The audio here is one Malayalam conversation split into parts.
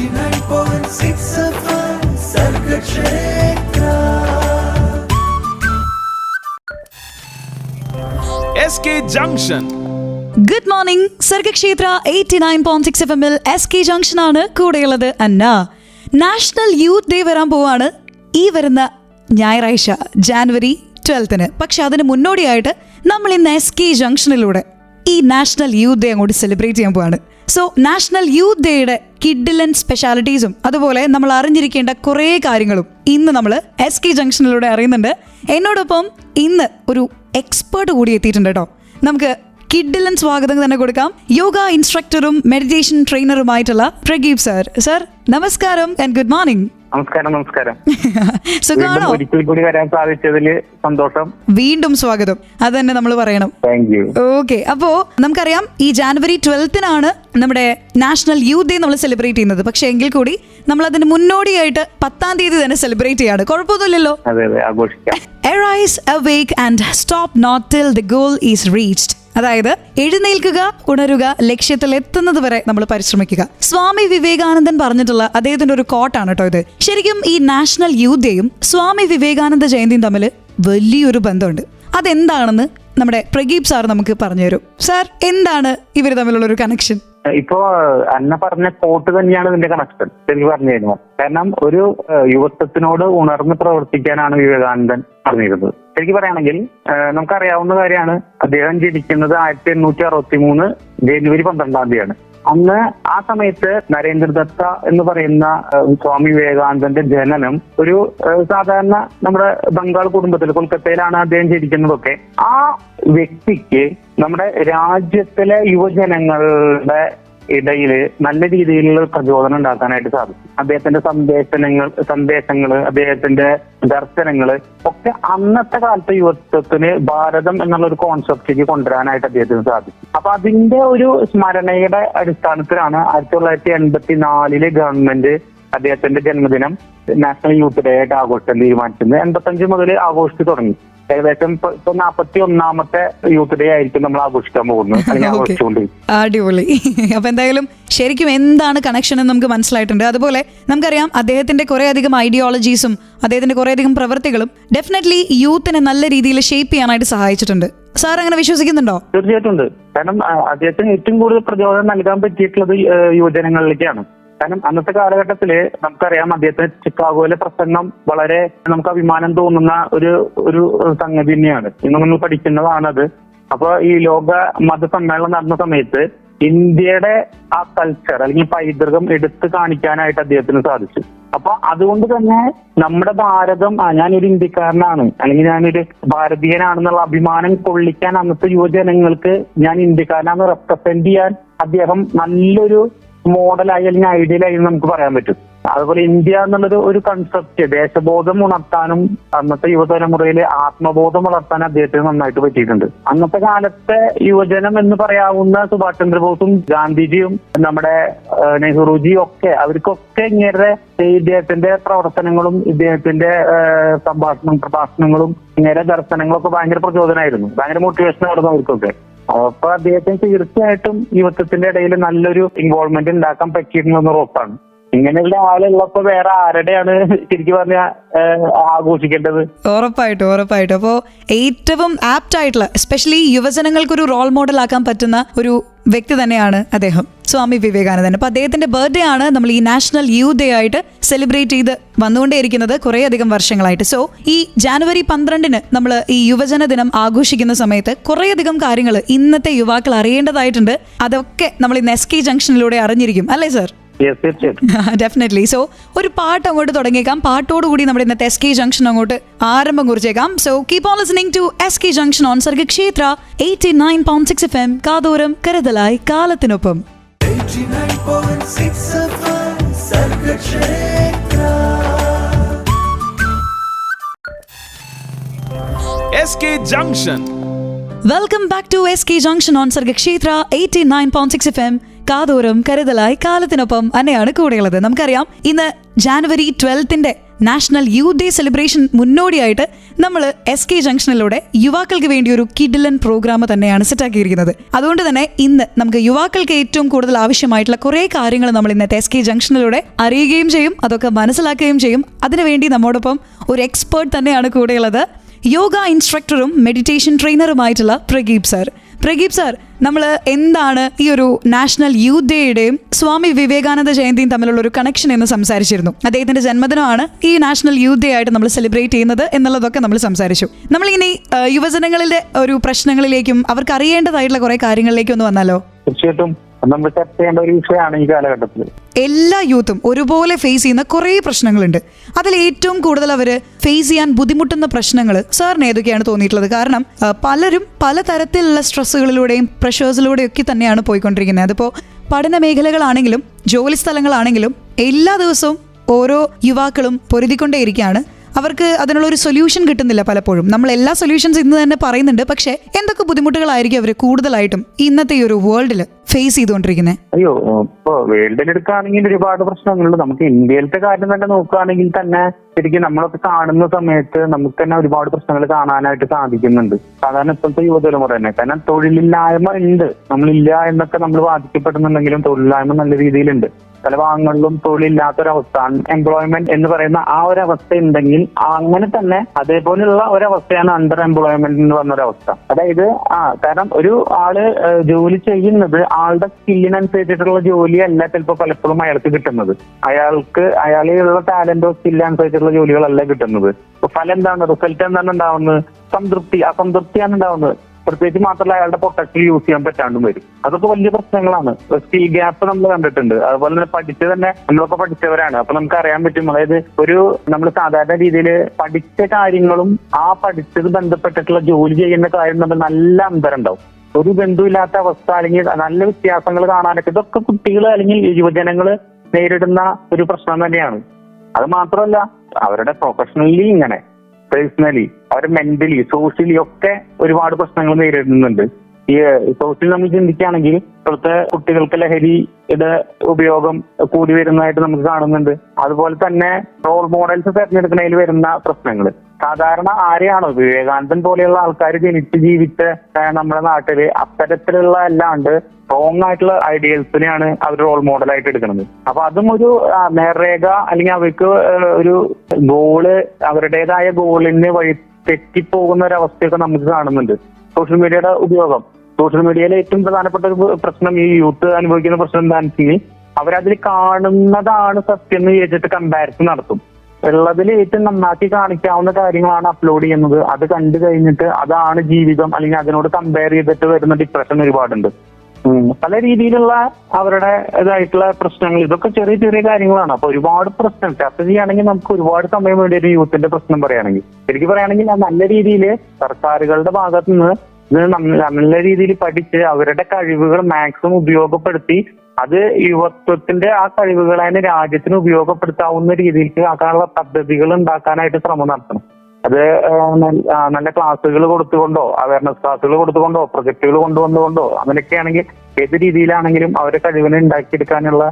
89.6 FM Sargakshetra SK Junction. Good morning Sargakshetra 89.6 FM SK junction ആണ് കൂടെയുള്ളത്. അന്ന നാഷണൽ യൂത്ത് ഡേ വരാൻ പോവാണ് ഈ വരുന്ന ഞായറാഴ്ച ജാനുവരി 12. പക്ഷെ അതിന് മുന്നോടിയായിട്ട് നമ്മൾ ഇന്ന് SK ജംഗ്ഷനിലൂടെ ഈ നാഷണൽ യൂത്ത് ഡേ അങ്ങോട്ട് സെലിബ്രേറ്റ് ചെയ്യാൻ പോവാണ്. സോ നാഷണൽ യൂത്ത് ഡേയുടെ കിഡിലൻ സ്പെഷ്യാലിറ്റീസും അതുപോലെ നമ്മൾ അറിഞ്ഞിരിക്കേണ്ട കുറേ കാര്യങ്ങളും ഇന്ന് നമ്മൾ SK ജംഗ്ഷനിലൂടെ അറിയുന്നുണ്ട്. എന്നോടൊപ്പം ഇന്ന് ഒരു എക്സ്പേർട്ട് കൂടി എത്തിയിട്ടുണ്ട് കേട്ടോ. നമുക്ക് കിഡിലൻ സ്വാഗതം തന്നെ കൊടുക്കാം. യോഗ ഇൻസ്ട്രക്ടറും മെഡിറ്റേഷൻ ട്രെയിനറുമായിട്ടുള്ള പ്രഗീപ് സർ. സർ നമസ്കാരം ആൻഡ് ഗുഡ് മോർണിംഗ്. നമസ്കാരം. സുഖാണോ? ഒരിക്കൽ കൂടി വരാൻ സാധിച്ചതിൽ സന്തോഷം. വീണ്ടും സ്വാഗതം. അത് തന്നെ നമ്മൾ പറയണം. Thank you. ഓക്കെ, അപ്പോ നമുക്കറിയാം ഈ ജാനുവരി 12 നമ്മുടെ നാഷണൽ യൂത്ത് ഡേ നമ്മൾ സെലിബ്രേറ്റ് ചെയ്യുന്നത്. പക്ഷെ എങ്കിൽ കൂടി നമ്മൾ അതിന് മുന്നോടിയായിട്ട് 10 തന്നെ സെലിബ്രേറ്റ് ചെയ്യാണ്. കുഴപ്പമൊന്നുമില്ലല്ലോ. അതെ, ആഘോഷിക്കാം. Arise, awake and stop not till the goal is reached. അതായത് എഴുന്നേൽക്കുക, ഉണരുക, ലക്ഷ്യത്തിൽ എത്തുന്നത് വരെ നമ്മൾ പരിശ്രമിക്കുക. സ്വാമി വിവേകാനന്ദൻ പറഞ്ഞിട്ടുള്ള അദ്ദേഹത്തിന്റെ ഒരു കോട്ടാണ് കേട്ടോ ഇത്. ശരിക്കും ഈ നാഷണൽ യൂത്ത് ഡേയും സ്വാമി വിവേകാനന്ദ ജയന്തിയും തമ്മിൽ വലിയൊരു ബന്ധമുണ്ട്. അതെന്താണെന്ന് നമ്മുടെ പ്രഗീപ് സാർ നമുക്ക് പറഞ്ഞു തരും. സാർ, എന്താണ് ഇവർ തമ്മിലുള്ള ഒരു കണക്ഷൻ? ഇപ്പോ അന്ന പറഞ്ഞ കോട്ട് തന്നെയാണ് ഇതിന്റെ കണക്ഷൻ ശരിക്കും പറഞ്ഞു കഴിഞ്ഞാൽ. കാരണം ഒരു യുവത്വത്തിനോട് ഉണർന്ന് പ്രവർത്തിക്കാനാണ് വിവേകാനന്ദൻ പറഞ്ഞിരുന്നത്. ശരിക്കും പറയുകയാണെങ്കിൽ നമുക്കറിയാവുന്ന കാര്യമാണ്, അദ്ദേഹം ജനിക്കുന്നത് 1863 ജനുവരി 12 അന്ന് ആ സമയത്ത് നരേന്ദ്രദത്ത എന്ന് പറയുന്ന സ്വാമി വിവേകാനന്ദന്റെ ജനനം ഒരു സാധാരണ നമ്മുടെ ബംഗാൾ കുടുംബത്തിൽ, കൊൽക്കത്തയിലാണ് അദ്ദേഹം ജനിക്കുന്നതൊക്കെ. ആ വ്യക്തിക്ക് നമ്മുടെ രാജ്യത്തിലെ യുവജനങ്ങളുടെ ഇടയിൽ നല്ല രീതിയിലുള്ള പ്രചോദനം ഉണ്ടാക്കാനായിട്ട് സാധിക്കും. അദ്ദേഹത്തിന്റെ സന്ദേശങ്ങള് അദ്ദേഹത്തിന്റെ ദർശനങ്ങള് ഒക്കെ അന്നത്തെ കാലത്തെ യുവത്വത്തിന് ഭാരതം എന്നുള്ള ഒരു കോൺസെപ്റ്റിലേക്ക് കൊണ്ടുവരാനായിട്ട് അദ്ദേഹത്തിന് സാധിക്കും. അപ്പൊ അതിന്റെ ഒരു സ്മരണയുടെ അടിസ്ഥാനത്തിലാണ് 1984 ഗവൺമെന്റ് അദ്ദേഹത്തിന്റെ ജന്മദിനം നാഷണൽ യൂത്ത് ഡേ ആയിട്ട് ആഘോഷിക്കാൻ തീരുമാനിച്ചത്. 85 മുതൽ ആഘോഷിച്ചു തുടങ്ങി. ഏകദേശം ഇപ്പൊ 41ാമത്തെ യൂത്ത് ഡേ ആയിരിക്കും നമ്മൾ ആഘോഷിക്കാൻ പോകുന്നത്, അല്ലെങ്കിൽ ആഘോഷിച്ചുകൊണ്ടിരിക്കും. അടിപൊളി. അപ്പൊ എന്തായാലും ശരിക്കും എന്താണ് കണക്ഷൻ എന്ന് നമുക്ക് മനസ്സിലായിട്ടുണ്ട്. അതുപോലെ നമുക്കറിയാം അദ്ദേഹത്തിന്റെ കുറെ അധികം ഐഡിയോളജീസും അദ്ദേഹത്തിന്റെ കുറെ അധികം പ്രവൃത്തികളും ഡെഫിനറ്റ്ലി യൂത്തിനെ നല്ല രീതിയിൽ ഷേപ്പ് ചെയ്യാനായിട്ട് സഹായിച്ചിട്ടുണ്ട്. സാർ അങ്ങനെ വിശ്വസിക്കുന്നുണ്ടോ? തീർച്ചയായിട്ടും ഉണ്ട്. കാരണം അദ്ദേഹത്തിന് ഏറ്റവും കൂടുതൽ പ്രചോദനം നൽകാൻ പറ്റിയിട്ടുള്ളത് യുവജനങ്ങളിലേക്കാണ്. കാരണം അന്നത്തെ കാലഘട്ടത്തില് നമുക്കറിയാം, അദ്ദേഹത്തിന് ചിക്കാഗോയിലെ പ്രസംഗം വളരെ നമുക്ക് അഭിമാനം തോന്നുന്ന ഒരു സംഗതി തന്നെയാണ്. ഇന്ന് നമ്മൾ പഠിക്കുന്നതാണത്. അപ്പൊ ഈ ലോക മതസമ്മേളനം നടന്ന സമയത്ത് ഇന്ത്യയുടെ ആ കൾച്ചർ അല്ലെങ്കിൽ പൈതൃകം എടുത്തു കാണിക്കാനായിട്ട് അദ്ദേഹത്തിന് സാധിച്ചു. അപ്പൊ അതുകൊണ്ട് തന്നെ നമ്മുടെ ഭാരതം, ഞാനൊരു ഇന്ത്യക്കാരനാണ് അല്ലെങ്കിൽ ഞാനൊരു ഭാരതീയനാണെന്നുള്ള അഭിമാനം കൊള്ളിക്കാൻ അന്നത്തെ യുവജനങ്ങൾക്ക് ഞാൻ ഇന്ത്യക്കാരനാണെന്ന് റെപ്രസെന്റ് ചെയ്യാൻ അദ്ദേഹം നല്ലൊരു മോഡലായി അല്ലെങ്കിൽ ഐഡിയലായി നമുക്ക് പറയാൻ പറ്റും. അതുപോലെ ഇന്ത്യ എന്നുള്ളൊരു ഒരു കൺസെപ്റ്റ്, ദേശബോധം ഉണർത്താനും അന്നത്തെ യുവതലമുറയിലെ ആത്മബോധം വളർത്താനും അദ്ദേഹത്തിന് നന്നായിട്ട് പറ്റിയിട്ടുണ്ട്. അന്നത്തെ കാലത്തെ യുവജനം എന്ന് പറയാവുന്ന സുഭാഷ് ചന്ദ്രബോസും ഗാന്ധിജിയും നമ്മുടെ നെഹ്റുജിയും ഒക്കെ, അവർക്കൊക്കെ ഇങ്ങനെ ഇദ്ദേഹത്തിന്റെ പ്രവർത്തനങ്ങളും ഇദ്ദേഹത്തിന്റെ പ്രഭാഷണങ്ങളും ഇങ്ങനെ ദർശനങ്ങളൊക്കെ ഭയങ്കര പ്രചോദനമായിരുന്നു, ഭയങ്കര മോട്ടിവേഷൻ ആയിരുന്നു അവർക്കൊക്കെ. അപ്പൊ അദ്ദേഹത്തിന് തീർച്ചയായിട്ടും യുവത്വത്തിന്റെ ഇടയിൽ നല്ലൊരു ഇൻവോൾവ്മെന്റ് ഉണ്ടാക്കാൻ പറ്റിയിട്ടുണ്ടെന്ന് ഉറപ്പാണ്. ഇങ്ങനെയുള്ള ആളുള്ളപ്പോ വേറെ ആരുടെയാണ് ശരിക്കും പറഞ്ഞാൽ ആഘോഷിക്കേണ്ടത്? ഉറപ്പായിട്ടും. അപ്പോ ഏറ്റവും ആപ്റ്റ് ആയിട്ടുള്ള, എസ്പെഷ്യലി യുവജനങ്ങൾക്കൊരു റോൾ മോഡൽ ആക്കാൻ പറ്റുന്ന ഒരു വ്യക്തി തന്നെയാണ് അദ്ദേഹം, സ്വാമി വിവേകാനന്ദൻ. അപ്പൊ അദ്ദേഹത്തിന്റെ ബർത്ത്ഡേ ആണ് നമ്മൾ ഈ നാഷണൽ യൂത്ത് ഡേ ആയിട്ട് സെലിബ്രേറ്റ് ചെയ്ത് വന്നുകൊണ്ടേയിരിക്കുന്നത് കുറേ അധികം വർഷങ്ങളായിട്ട്. സോ ഈ ജാനുവരി 12 നമ്മൾ ഈ യുവജന ദിനം ആഘോഷിക്കുന്ന സമയത്ത് കുറേ അധികം കാര്യങ്ങൾ ഇന്നത്തെ യുവാക്കൾ അറിയേണ്ടതായിട്ടുണ്ട്. അതൊക്കെ നമ്മൾ ഇന്ന് SK ജംഗ്ഷനിലൂടെ അറിഞ്ഞിരിക്കും, അല്ലേ സർ? ഡെഫിനറ്റ്ലി. സോ ഒരു പാട്ട് അങ്ങോട്ട് തുടങ്ങിയേക്കാം. പാട്ടോടുകൂടി നമ്മുടെ ഇന്നത്തെ SK ജംഗ്ഷൻ അങ്ങോട്ട് ആരംഭം കുറിച്ചേക്കാം. So keep on listening to SK junction on Sargakshetra 89.6 FM. കാതോരം കരുതലായി കാലത്തിനൊപ്പം. 89.6 FM Sargakshetra SK Junction. Welcome back to SK junction on Sargakshetra 89.6 FM. കാതോരം കരുതലായി കാലത്തിനൊപ്പം അന്നെയാണ് കൂടെയുള്ളത്. നമുക്കറിയാം ഇന്ന് January 12 national youth day celebration മുന്നോടിയായിട്ട് നമ്മൾ SK ജംഗ്ഷനിലൂടെ യുവാക്കൾക്ക് വേണ്ടി ഒരു കിഡിലൻ പ്രോഗ്രാം തന്നെയാണ് സെറ്റാക്കിയിരിക്കുന്നത്. അതുകൊണ്ട് തന്നെ ഇന്ന് നമുക്ക് യുവാക്കൾക്ക് ഏറ്റവും കൂടുതൽ ആവശ്യമായിട്ടുള്ള കുറേ കാര്യങ്ങൾ നമ്മൾ ഇന്നത്തെ SK ജംഗ്ഷനിലൂടെ അറിയുകയും ചെയ്യും, അതൊക്കെ മനസ്സിലാക്കുകയും ചെയ്യും. അതിനുവേണ്ടി നമ്മോടൊപ്പം ഒരു എക്സ്പേർട്ട് തന്നെയാണ് കൂടെയുള്ളത്, യോഗ ഇൻസ്ട്രക്ടറും മെഡിറ്റേഷൻ ട്രെയിനറുമായിട്ടുള്ള പ്രഗീപ് സാർ. പ്രഗീപ് സാർ, നമ്മൾ എന്താണ് ഈ ഒരു നാഷണൽ യൂത്ത് ഡേയുടെയും സ്വാമി വിവേകാനന്ദ ജയന്തിയും തമ്മിലുള്ള ഒരു കണക്ഷൻ എന്ന് സംസാരിച്ചിരുന്നു. അദ്ദേഹത്തിന്റെ ജന്മദിനമാണ് ഈ നാഷണൽ യൂത്ത് ഡേ ആയിട്ട് നമ്മൾ സെലിബ്രേറ്റ് ചെയ്യുന്നത് എന്നുള്ളതൊക്കെ നമ്മൾ സംസാരിച്ചു. നമ്മളിനി യുവജനങ്ങളുടെ ഒരു പ്രശ്നങ്ങളിലേക്കും അവർക്ക് അറിയേണ്ടതായിട്ടുള്ള കുറെ കാര്യങ്ങളിലേക്കും ഒന്ന് വന്നാലോ? തീർച്ചയായിട്ടും നമ്മൾ ചർച്ച ചെയ്യേണ്ട ഒരു വിഷയമാണ് ഈ കാലഘട്ടത്തിൽ. എല്ലാ യൂത്തും ഒരുപോലെ ഫേസ് ചെയ്യുന്ന കുറേ പ്രശ്നങ്ങളുണ്ട്. അതിൽ ഏറ്റവും കൂടുതൽ അവർ ഫേസ് ചെയ്യാൻ ബുദ്ധിമുട്ടുന്ന പ്രശ്നങ്ങൾ സാറിന് ഏതൊക്കെയാണ് തോന്നിയിട്ടുള്ളത്? കാരണം പലരും പലതരത്തിലുള്ള സ്ട്രെസ്സുകളിലൂടെയും പ്രഷേഴ്സിലൂടെയും ഒക്കെ തന്നെയാണ് പോയിക്കൊണ്ടിരിക്കുന്നത്. അതിപ്പോൾ പഠന മേഖലകളാണെങ്കിലും ജോലി സ്ഥലങ്ങളാണെങ്കിലും എല്ലാ ദിവസവും ഓരോ യുവാക്കളും പൊരുതിക്കൊണ്ടേയിരിക്കുകയാണ്. അവർക്ക് അതിനുള്ള ഒരു സൊല്യൂഷൻ കിട്ടുന്നില്ല പലപ്പോഴും. നമ്മൾ എല്ലാ സൊല്യൂഷൻസ് ഇന്ന് തന്നെ പറയുന്നുണ്ട്, പക്ഷേ എന്തൊക്കെ ബുദ്ധിമുട്ടുകളായിരിക്കും അവർ കൂടുതലായിട്ടും ഇന്നത്തെ ഈ ഒരു വേൾഡിൽ ഫേസ് ചെയ്തുകൊണ്ടിരിക്കുന്നത്? അയ്യോ, ഇപ്പൊ വേൾഡിലെടുക്കുകയാണെങ്കിൽ ഒരുപാട് പ്രശ്നങ്ങളുണ്ട്. നമുക്ക് ഇന്ത്യയിലത്തെ കാര്യം തന്നെ നോക്കുകയാണെങ്കിൽ തന്നെ ശരിക്കും നമ്മളൊക്കെ കാണുന്ന സമയത്ത് നമുക്ക് തന്നെ ഒരുപാട് പ്രശ്നങ്ങൾ കാണാനായിട്ട് സാധിക്കുന്നുണ്ട്. സാധാരണ ഇപ്പോഴത്തെ യുവതലമുറ തന്നെ. കാരണം തൊഴിലില്ലായ്മ ഉണ്ട്, നമ്മളില്ല എന്നൊക്കെ നമ്മൾ ബാധിക്കപ്പെടുന്നുണ്ടെങ്കിലും തൊഴിലില്ലായ്മ നല്ല രീതിയിലുണ്ട്. പല ഭാഗങ്ങളിലും തൊഴിലില്ലാത്തൊരവസ്ഥ, അൺഎംപ്ലോയ്മെന്റ് എന്ന് പറയുന്ന ആ ഒരു അവസ്ഥ ഉണ്ടെങ്കിൽ അങ്ങനെ തന്നെ അതേപോലെയുള്ള ഒരവസ്ഥയാണ് അണ്ടർ എംപ്ലോയ്മെന്റ് എന്ന് പറഞ്ഞ ഒരവസ്ഥ. അതായത് കാരണം ഒരു ആള് ജോലി ചെയ്യുന്നത് ആളുടെ സ്കില്ലിനനുസരിച്ചിട്ടുള്ള ജോലിയല്ല ചിലപ്പോൾ പലപ്പോഴും അയാൾക്ക് കിട്ടുന്നത്. അയാളുള്ള ടാലന്റോ സ്കില്ലനുസരിച്ചിട്ടുള്ള ജോലികളല്ല കിട്ടുന്നത്. ഫലം എന്താണ്, റിസൾട്ട് എന്താണ് ഉണ്ടാവുന്നത്? അസംതൃപ്തിയാണ് ഉണ്ടാവുന്നത്. പ്രത്യേകിച്ച് മാത്രമല്ല അയാളുടെ പൊട്ടൻഷ്യൽ യൂസ് ചെയ്യാൻ പറ്റാണ്ടും വരും. അതൊക്കെ വലിയ പ്രശ്നങ്ങളാണ്. സ്കിൽ ഗ്യാപ്പ് നമ്മൾ കണ്ടിട്ടുണ്ട്. അതുപോലെ തന്നെ നമ്മളൊക്കെ പഠിച്ചവരാണ്. അപ്പൊ നമുക്ക് അറിയാൻ പറ്റും. അതായത് നമ്മൾ സാധാരണ രീതിയിൽ പഠിച്ച കാര്യങ്ങളും ആ പഠിച്ചത് ബന്ധപ്പെട്ടിട്ടുള്ള ജോലി ചെയ്യുന്ന കാര്യം തമ്മിൽ നല്ല അന്തരം ഉണ്ടാവും. ഒരു ബന്ധമില്ലാത്ത അവസ്ഥ അല്ലെങ്കിൽ നല്ല വ്യത്യാസങ്ങൾ കാണാനൊക്കെ ഇതൊക്കെ കുട്ടികൾ അല്ലെങ്കിൽ യുവജനങ്ങൾ നേരിടുന്ന ഒരു പ്രശ്നം തന്നെയാണ്. അത് മാത്രമല്ല അവരുടെ പ്രൊഫഷണലി ഇങ്ങനെ പേഴ്സണലി അവർ മെന്റലി സോഷ്യലി ഒക്കെ ഒരുപാട് പ്രശ്നങ്ങൾ നേരിടുന്നുണ്ട്. ഈ സോഷ്യലി നമ്മൾ ചിന്തിക്കുകയാണെങ്കിൽ ഇപ്പോഴത്തെ കുട്ടികൾക്ക് ലഹരിയുടെ ഉപയോഗം കൂടി വരുന്നതായിട്ട് നമുക്ക് കാണുന്നുണ്ട്. അതുപോലെ തന്നെ റോൾ മോഡൽസ് തെരഞ്ഞെടുക്കുന്നതിൽ വരുന്ന പ്രശ്നങ്ങൾ. സാധാരണ ആരെയാണോ വിവേകാനന്ദൻ പോലെയുള്ള ആൾക്കാർ ജീവിച്ച നമ്മുടെ നാട്ടില് അത്തരത്തിലുള്ള അല്ലാണ്ട് സ്ട്രോങ് ആയിട്ടുള്ള ഐഡിയൽസിനെയാണ് അവർ റോൾ മോഡലായിട്ട് എടുക്കുന്നത്. അപ്പൊ അതും ഒരു നേർരേഖ അല്ലെങ്കിൽ അവർക്ക് ഒരു ഗോള്, അവരുടേതായ ഗോളിന് വഴി തെറ്റിപ്പോകുന്ന ഒരു അവസ്ഥയൊക്കെ നമുക്ക് കാണുന്നുണ്ട്. സോഷ്യൽ മീഡിയയുടെ ഉപയോഗം. സോഷ്യൽ മീഡിയയിലെ ഏറ്റവും പ്രധാനപ്പെട്ട ഒരു പ്രശ്നം ഈ യൂത്ത് അനുഭവിക്കുന്ന പ്രശ്നം എന്താണെന്ന് വെച്ചാൽ അവരതിൽ കാണുന്നതാണ് സത്യം എന്ന് വിചാരിച്ചിട്ട് കമ്പാരിസൺ നടത്തും. ഉള്ളതിൽ ഏറ്റവും നന്നാക്കി കാണിക്കാവുന്ന കാര്യങ്ങളാണ് അപ്ലോഡ് ചെയ്യുന്നത്. അത് കണ്ടു കഴിഞ്ഞിട്ട് അതാണ് ജീവിതം അല്ലെങ്കിൽ അതിനോട് കമ്പയർ ചെയ്തിട്ട് വരുന്ന ഡിപ്രഷൻ ഒരുപാടുണ്ട്. പല രീതിയിലുള്ള അവരുടെ ഇതായിട്ടുള്ള പ്രശ്നങ്ങൾ. ഇതൊക്കെ ചെറിയ ചെറിയ കാര്യങ്ങളാണ്. അപ്പൊ ഒരുപാട് പ്രശ്നം ചർച്ച ചെയ്യുകയാണെങ്കിൽ നമുക്ക് ഒരുപാട് സമയം വേണ്ടി ഒരു യൂത്തിന്റെ പ്രശ്നം പറയുകയാണെങ്കിൽ. ശരിക്കും പറയുകയാണെങ്കിൽ നല്ല രീതിയിൽ സർക്കാരുകളുടെ ഭാഗത്തു നിന്ന് ഇത് നല്ല രീതിയിൽ പഠിച്ച് അവരുടെ കഴിവുകൾ മാക്സിമം ഉപയോഗപ്പെടുത്തി അത് യുവത്വത്തിന്റെ ആ കഴിവുകളെ രാജ്യത്തിന് ഉപയോഗപ്പെടുത്താവുന്ന രീതിയിലേക്ക് ആക്കാനുള്ള പദ്ധതികൾ ഉണ്ടാക്കാനായിട്ട് ശ്രമം നടത്തണം. അത് നല്ല ക്ലാസ്സുകൾ കൊടുത്തുകൊണ്ടോ അവയർനെസ് ക്ലാസ്സുകൾ കൊടുത്തുകൊണ്ടോ പ്രൊജക്ടുകൾ കൊണ്ടുവന്നുകൊണ്ടോ അങ്ങനെയൊക്കെയാണെങ്കിൽ ഏത് രീതിയിലാണെങ്കിലും അവരെ കഴിവിനെ ഉണ്ടാക്കിയെടുക്കാനുള്ള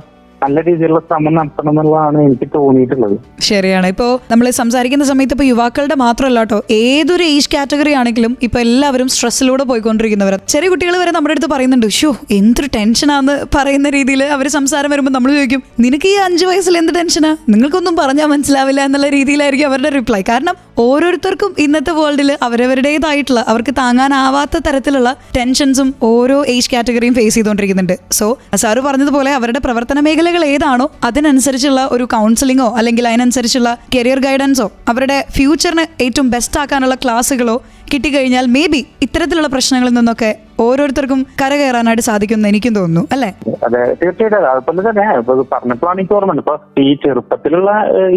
നല്ല രീതിയിലുള്ള ശ്രമം നടത്തണം എന്നുള്ളതാണ് എനിക്ക് തോന്നിയിട്ടുള്ളത്. ശരിയാണ്. ഇപ്പോൾ നമ്മൾ സംസാരിക്കുന്ന സമയത്ത് ഇപ്പോൾ യുവാക്കളുടെ മാത്രമല്ല കേട്ടോ, ഏതൊരു ഏജ് കാറ്റഗറി ആണെങ്കിലും ഇപ്പൊ എല്ലാവരും സ്ട്രെസ്സിലൂടെ പോയിക്കൊണ്ടിരിക്കുന്നവരാണ്. ചെറിയ കുട്ടികൾ വരെ നമ്മുടെ അടുത്ത് പറയുന്നുണ്ട്, ഷോ എന്തൊരു ടെൻഷനാന്ന് പറയുന്ന രീതിയിൽ അവർ സംസാരം വരുമ്പോൾ നമ്മൾ ചോദിക്കും, നിനക്ക് ഈ 5 വയസ്സിൽ എന്ത് ടെൻഷനാ, നിങ്ങൾക്കൊന്നും പറഞ്ഞാൽ മനസ്സിലാവില്ല എന്നുള്ള രീതിയിലായിരിക്കും അവരുടെ റിപ്ലൈ. കാരണം ഓരോരുത്തർക്കും ഇന്നത്തെ വേൾഡിൽ അവരവരുടേതായിട്ടുള്ള അവർക്ക് താങ്ങാനാവാത്ത തരത്തിലുള്ള ടെൻഷൻസും ഓരോ ഏജ് കാറ്റഗറിയും ഫേസ് ചെയ്തുകൊണ്ടിരിക്കുന്നുണ്ട്. സോ സാറ് പറഞ്ഞതുപോലെ അവരുടെ പ്രവർത്തന മേഖലകൾ ഏതാണോ അതിനനുസരിച്ചുള്ള ഒരു കൗൺസിലിങ്ങോ അല്ലെങ്കിൽ അതിനനുസരിച്ചുള്ള കരിയർ ഗൈഡൻസോ അവരുടെ ഫ്യൂച്ചറിന് ഏറ്റവും ബെസ്റ്റ് ആക്കാനുള്ള ക്ലാസ്സുകളോ കിട്ടിക്കഴിഞ്ഞാൽ മേ ബി ഇത്തരത്തിലുള്ള പ്രശ്നങ്ങളിൽ നിന്നൊക്കെ ഓരോരുത്തർക്കും കരകയറാനായിട്ട് സാധിക്കുമെന്ന് എനിക്കും തോന്നുന്നു, അല്ലേ? അതെ, തീർച്ചയായിട്ടും. അതുപോലെ തന്നെ ഇപ്പൊ പറഞ്ഞപ്പോഴാണ് എനിക്ക് ഓർമ്മയുണ്ട്. ഇപ്പൊ ഈ ചെറുപ്പത്തിലുള്ള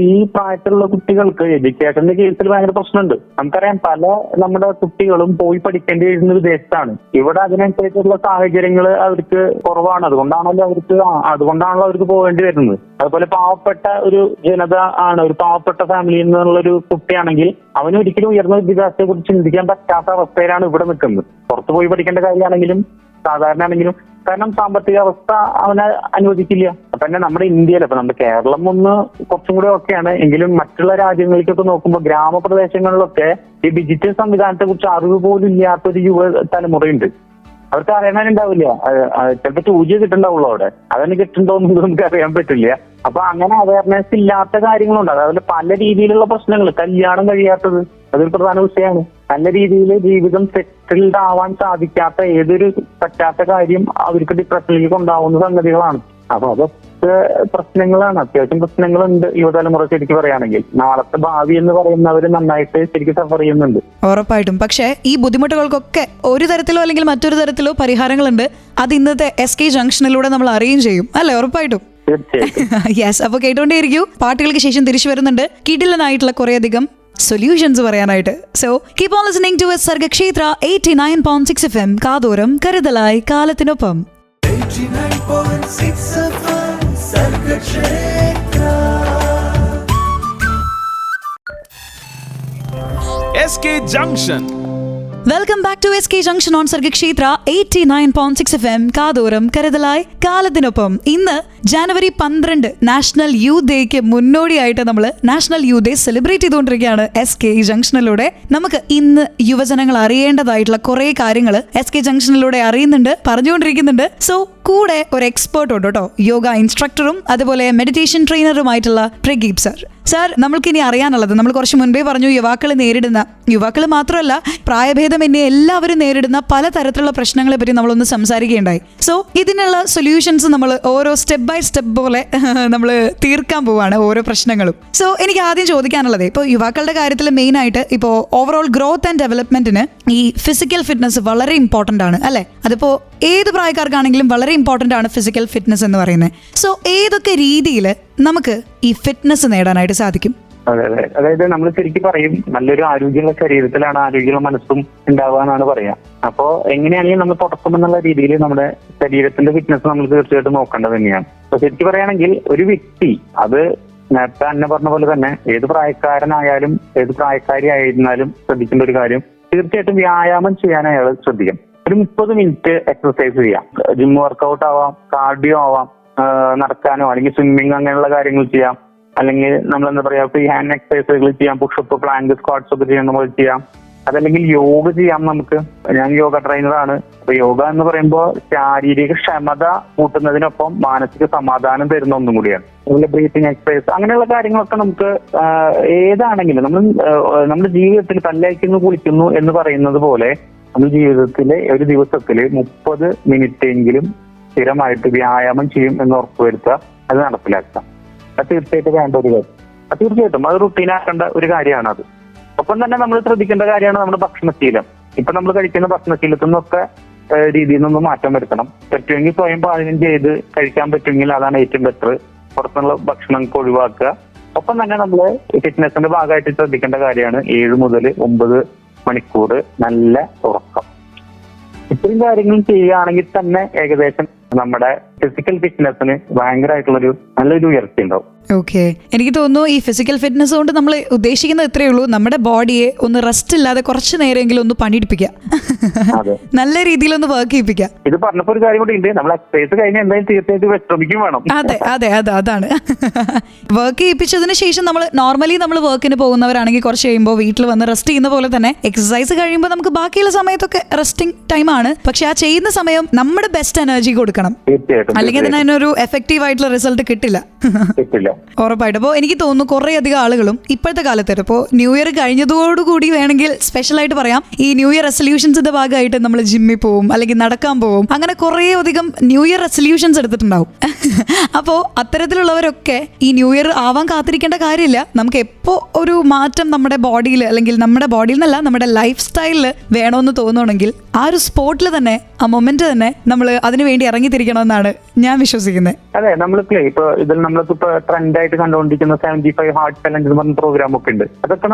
ഈ പ്രായത്തിലുള്ള കുട്ടികൾക്ക് എഡ്യൂക്കേഷന്റെ കേസിൽ ഭയങ്കര പ്രശ്നമുണ്ട്. നമുക്കറിയാം പല നമ്മുടെ കുട്ടികളും പോയി പഠിക്കേണ്ടി വരുന്ന വിദേശത്താണ്. ഇവിടെ അതിനനുസരിച്ചുള്ള സാഹചര്യങ്ങൾ അവർക്ക് കുറവാണ്. അതുകൊണ്ടാണല്ലോ അവർക്ക് പോകേണ്ടി വരുന്നത്. അതുപോലെ പാവപ്പെട്ട ഒരു ജനത ആണ്, ഒരു പാവപ്പെട്ട ഫാമിലിയിൽ നിന്നുള്ളൊരു കുട്ടിയാണെങ്കിൽ അവന് ഒരിക്കലും ഉയർന്ന വിദ്യാഭ്യാസത്തെ കുറിച്ച് ചിന്തിക്കാൻ പറ്റാത്ത അവസ്ഥയിലാണ് ഇവിടെ നിൽക്കുന്നത്. പുറത്തു പോയി പഠിക്കേണ്ട കാര്യമാണെങ്കിലും സാധാരണ ആണെങ്കിലും കാരണം സാമ്പത്തിക അവസ്ഥ അവനെ അനുവദിക്കില്ല. അപ്പൊ തന്നെ നമ്മുടെ ഇന്ത്യയിൽ, അപ്പൊ നമ്മുടെ കേരളം ഒന്ന് കുറച്ചും കൂടെ ഒക്കെയാണ് എങ്കിലും മറ്റുള്ള രാജ്യങ്ങളിലേക്കൊക്കെ നോക്കുമ്പോൾ ഗ്രാമപ്രദേശങ്ങളിലൊക്കെ ഈ ഡിജിറ്റൽ സംവിധാനത്തെ കുറിച്ച് അറിവ് പോലും ഇല്ലാത്തൊരു യുവ തലമുറയുണ്ട്. അവർക്ക് അറിയാനുണ്ടാവില്ല. ചിലപ്പോൾ 2G കിട്ടുന്നുണ്ടാവുള്ളൂ അവിടെ, അതിന് കിട്ടുന്നുണ്ടോന്നും നമുക്ക് അറിയാൻ പറ്റില്ല. അപ്പൊ അങ്ങനെ അവയർനെസ് ഇല്ലാത്ത കാര്യങ്ങളുണ്ട്. അതുപോലെ പല രീതിയിലുള്ള പ്രശ്നങ്ങൾ, കല്യാണം കഴിയാത്തത് അതൊരു പ്രധാന വിഷയമാണ്. നല്ല രീതിയിൽ ജീവിതം സെറ്റിൽഡ് ആവാൻ സാധിക്കാത്ത ഏതൊരു പറ്റാത്ത കാര്യം അവർക്ക് ഡിപ്രഷനിലേക്ക് കൊണ്ടാവുന്ന സംഗതികളാണ്. അപ്പൊ അതൊക്കെ പ്രശ്നങ്ങളാണ്, അത്യാവശ്യം പ്രശ്നങ്ങളുണ്ട് യുവതലമുറ ശരിക്കും പറയുകയാണെങ്കിൽ. നാളത്തെ ഭാവി എന്ന് പറയുന്നവർ നന്നായിട്ട് ശരിക്കും സഫർ ചെയ്യുന്നുണ്ട്. ഉറപ്പായിട്ടും. പക്ഷേ ഈ ബുദ്ധിമുട്ടുകൾക്കൊക്കെ ഒരു തരത്തിലോ അല്ലെങ്കിൽ മറ്റൊരു തരത്തിലോ പരിഹാരങ്ങളുണ്ട്. അത് ഇന്നത്തെ SK ജംഗ്ഷനിലൂടെ നമ്മൾ അറിയുകയും ചെയ്യും, അല്ലേ? ഉറപ്പായിട്ടും. യെസ്. അപ്പൊ കേട്ടോണ്ടേയിരിക്കൂ. പാട്ടുകൾക്ക് ശേഷം തിരിച്ചു വരുന്നുണ്ട് കിടിലനായിട്ടുള്ള കുറേയധികം സൊല്യൂഷൻസ് പറയാനായിട്ട്. So keep on listening to Sargakshetra 89.6 FM. കാതോരം കരുതലായി കാലത്തിനൊപ്പം. 89.6 FM Sargakshetra. SK Junction. Welcome back to SK junction on Sargakshetra 89.6 FM. കാതോരം കരുതലായി കാലത്തിനൊപ്പം. ഇന്ന് ജനുവരി 12 നാഷണൽ യൂത്ത് ഡേക്ക് മുന്നോടിയായിട്ട് നമ്മൾ നാഷണൽ യൂത്ത് ഡേ സെലിബ്രേറ്റ് ചെയ്തുകൊണ്ടിരിക്കുകയാണ് SK ജംഗ്ഷനിലൂടെ. നമുക്ക് ഇന്ന് യുവജനങ്ങൾ അറിയേണ്ടതായിട്ടുള്ള കുറെ കാര്യങ്ങൾ SK ജംഗ്ഷനിലൂടെ അറിയുന്നുണ്ട്, പറഞ്ഞുകൊണ്ടിരിക്കുന്നുണ്ട്. സോ കൂടെ ഒരു എക്സ്പേർട്ട് ഉണ്ട് കേട്ടോ, യോഗ ഇൻസ്ട്രക്ടറും അതുപോലെ മെഡിറ്റേഷൻ ട്രെയിനറുമായിട്ടുള്ള പ്രഗീപ് സർ. സാർ, നമ്മൾക്കിനി അറിയാനുള്ളത്, നമ്മൾ കുറച്ച് മുൻപേ പറഞ്ഞു യുവാക്കൾ മാത്രമല്ല പ്രായഭേദമന്യേ എല്ലാവരും നേരിടുന്ന പലതരത്തിലുള്ള പ്രശ്നങ്ങളെ പറ്റി നമ്മളൊന്ന് സംസാരിക്കുകയുണ്ടായി. സോ ഇതിനുള്ള സൊല്യൂഷൻസ് നമ്മൾ ഓരോ സ്റ്റെപ്പ് ബൈ സ്റ്റെപ്പ് പോലെ നമ്മൾ തീർക്കാൻ പോവാണ് ഓരോ പ്രശ്നങ്ങളും. സോ എനിക്ക് ആദ്യം ചോദിക്കാനുള്ളത്, ഇപ്പോൾ യുവാക്കളുടെ കാര്യത്തിൽ മെയിൻ ആയിട്ട് ഇപ്പോൾ ഓവറോൾ ഗ്രോത്ത് ആൻഡ് ഡെവലപ്മെന്റിന് ഈ ഫിസിക്കൽ ഫിറ്റ്നസ് വളരെ ഇമ്പോർട്ടന്റ് ആണ്, അല്ലെ? അതിപ്പോ ഏത് പ്രായക്കാർക്കാണെങ്കിലും വളരെ ഇമ്പോർട്ടന്റ് ആണ് ഫിസിക്കൽ ഫിറ്റ്നസ് എന്ന് പറയുന്നത്. സോ ഏതൊക്കെ രീതിയിൽ നമുക്ക് ഈ ഫിറ്റ്നസ് നേടാനായിട്ട് സാധിക്കും? അതെ അതെ, അതായത് നമ്മൾ ശരിക്കും പറയും നല്ലൊരു ആരോഗ്യമുള്ള ശരീരത്തിലാണ് ആരോഗ്യമുള്ള മനസ്സും ഉണ്ടാവുക എന്നാണ് പറയാ. അപ്പോ എങ്ങനെയാണെങ്കിലും നമ്മൾ തുടക്കം എന്നുള്ള രീതിയിൽ നമ്മുടെ ശരീരത്തിന്റെ ഫിറ്റ്നസ് നമ്മൾ തീർച്ചയായിട്ടും നോക്കേണ്ടത് തന്നെയാണ്. അപ്പൊ ശരിക്കും പറയുകയാണെങ്കിൽ ഒരു വ്യക്തി, അത് നേരത്തെ തന്നെ പറഞ്ഞ പോലെ തന്നെ ഏത് പ്രായക്കാരനായാലും ഏത് പ്രായക്കാരി ആയിരുന്നാലും ശ്രദ്ധിക്കേണ്ട ഒരു കാര്യം, തീർച്ചയായിട്ടും വ്യായാമം ചെയ്യാൻ അയാൾ ശ്രദ്ധിക്കണം. ഒരു 30 മിനിറ്റ് എക്സർസൈസ് ചെയ്യാം. ജിം വർക്കൗട്ട് ആവാം, കാർഡിയോ ആവാം, നടക്കാനോ അല്ലെങ്കിൽ സ്വിമ്മിങ് അങ്ങനെയുള്ള കാര്യങ്ങൾ ചെയ്യാം. അല്ലെങ്കിൽ നമ്മൾ എന്താ പറയാ, ഫ്രീ ഹാൻഡ് എക്സസൈസുകൾ ചെയ്യാം, പുഷപ്പ്, പ്ലാങ്ക്, സ്ക്വാട്സ് ഒക്കെ ചെയ്യുന്ന പോലെ ചെയ്യാം. അതല്ലെങ്കിൽ യോഗ ചെയ്യാം. നമുക്ക്, ഞാൻ യോഗ ട്രെയിനറാണ്. അപ്പൊ യോഗ എന്ന് പറയുമ്പോൾ ശാരീരിക ക്ഷമത കൂട്ടുന്നതിനൊപ്പം മാനസിക സമാധാനം തരുന്ന ഒന്നും കൂടിയാണ്. അതുപോലെ ബ്രീത്തിങ് എക്സസൈസ് അങ്ങനെയുള്ള കാര്യങ്ങളൊക്കെ നമുക്ക് ഏതാണെങ്കിലും നമ്മുടെ ജീവിതത്തിൽ പല്ലയക്കുന്നു കുളിക്കുന്നു എന്ന് പറയുന്നത് പോലെ നമ്മൾ ജീവിതത്തിലെ ഒരു ദിവസത്തില് 30 മിനിറ്റ് എങ്കിലും സ്ഥിരമായിട്ട് വ്യായാമം ചെയ്യും എന്ന് ഉറപ്പുവരുത്തുക, അത് നടപ്പിലാക്കുക. അത് തീർച്ചയായിട്ടും വേണ്ട ഒരു കാര്യം. തീർച്ചയായിട്ടും അത് റുട്ടീനാക്കേണ്ട ഒരു കാര്യമാണ്. അത് ഒപ്പം തന്നെ നമ്മൾ ശ്രദ്ധിക്കേണ്ട കാര്യമാണ് നമ്മുടെ ഭക്ഷണശീലം. ഇപ്പൊ നമ്മൾ കഴിക്കുന്ന ഭക്ഷണശീലത്തിൽ നിന്നൊക്കെ രീതിയിൽ നിന്നൊന്നും മാറ്റം വരുത്തണം. പറ്റുമെങ്കിൽ സ്വയം പാചകം ചെയ്ത് കഴിക്കാൻ പറ്റുമെങ്കിൽ അതാണ് ഏറ്റവും ബെറ്റർ. പുറത്തുനിന്നുള്ള ഭക്ഷണം ഒഴിവാക്കുക. ഒപ്പം തന്നെ നമ്മൾ ഫിറ്റ്നസിന്റെ ഭാഗമായിട്ട് ശ്രദ്ധിക്കേണ്ട കാര്യമാണ് 7 മുതൽ 9 മണിക്കൂർ നല്ല ഉറക്കം. ഇത്രയും കാര്യങ്ങൾ ചെയ്യുകയാണെങ്കിൽ തന്നെ ഏകദേശം നമ്മുടെ ഫിസിക്കൽ ഫിറ്റ്നസിന് ഭയങ്കരമായിട്ടുള്ളൊരു നല്ലൊരു ഉയർച്ച ഉണ്ടാവും. ഓക്കെ, എനിക്ക് തോന്നുന്നു ഈ ഫിസിക്കൽ ഫിറ്റ്നസ് കൊണ്ട് നമ്മൾ ഉദ്ദേശിക്കുന്നത് ഇത്രയേ ഉള്ളൂ, നമ്മുടെ ബോഡിയെ ഒന്ന് റെസ്റ്റ് ഇല്ലാതെ കുറച്ച് നേരമെങ്കിലും ഒന്ന് പണിയെടുപ്പിക്കുക, നല്ല രീതിയിൽ ഒന്ന് വർക്ക് ചെയ്യിപ്പിക്കുക. ഇത് പറഞ്ഞപ്പോ ഒരു കാര്യം കൂടി ഉണ്ട്, നമ്മൾ എക്സസൈസ് കഴിഞ്ഞാൽ എന്തായാലും തീർച്ചയായിട്ടും വിശ്രമിക്കും വേണം. അതെ അതെ അതെ, അതാണ് വർക്ക് ചെയ്യിപ്പിച്ചതിന് ശേഷം നമ്മൾ വർക്കിന് പോകുന്നവരാണെങ്കിൽ കുറച്ച് കഴിയുമ്പോൾ വീട്ടിൽ വന്ന് റെസ്റ്റ് ചെയ്യുന്ന പോലെ തന്നെ എക്സസൈസ് കഴിയുമ്പോൾ നമുക്ക് ബാക്കിയുള്ള സമയത്തൊക്കെ റെസ്റ്റിംഗ് ടൈമാണ്. പക്ഷെ ആ ചെയ്യുന്ന സമയം നമ്മുടെ ബെസ്റ്റ് എനർജി കൊടുക്കണം, അല്ലെങ്കിൽ അതിനൊരു എഫക്റ്റീവ് ആയിട്ടുള്ള റിസൾട്ട് കിട്ടില്ല. ഉറപ്പായിട്ട്. അപ്പോൾ എനിക്ക് തോന്നുന്നു കുറേ അധികം ആളുകളും ഇപ്പോഴത്തെ കാലത്ത്, ഇപ്പോൾ ന്യൂ ഇയർ കഴിഞ്ഞതോടുകൂടി വേണമെങ്കിൽ സ്പെഷ്യൽ ആയിട്ട് പറയാം, ഈ ന്യൂ ഇയർ റെസൊല്യൂഷൻസിന്റെ ഭാഗമായിട്ട് നമ്മൾ ജിമ്മിൽ പോവും, അല്ലെങ്കിൽ നടക്കാൻ പോവും, അങ്ങനെ കുറേ അധികം ന്യൂ ഇയർ റെസൊല്യൂഷൻസ് എടുത്തിട്ടുണ്ടാവും. അപ്പോൾ അത്തരത്തിലുള്ളവരൊക്കെ ഈ ന്യൂ ഇയർ ആവാൻ കാത്തിരിക്കേണ്ട കാര്യമില്ല. നമുക്ക് എപ്പോൾ ഒരു മാറ്റം നമ്മുടെ ബോഡിയിൽ, അല്ലെങ്കിൽ നമ്മുടെ ബോഡിയിൽ നിന്നല്ല നമ്മുടെ ലൈഫ് സ്റ്റൈലിൽ വേണമെന്ന് തോന്നുകയാണെങ്കിൽ ആ ഒരു സ്പോട്ടിൽ തന്നെ, ആ മൊമെന്റ് തന്നെ നമ്മൾ അതിനു വേണ്ടി ഇറങ്ങിത്തിരിക്കണമെന്നാണ് ഞാൻ വിശ്വസിക്കുന്നത്. അതെ, നമ്മളിപ്പോ ഇപ്പൊ ഇതിൽ നമ്മളിപ്പോ ട്രെൻഡായിട്ട് കണ്ടുകൊണ്ടിരിക്കുന്ന 75 ഹാർട്ട് ചലഞ്ച് എന്ന് പറഞ്ഞ പ്രോഗ്രാം ഒക്കെ ഉണ്ട്. അതൊക്കെ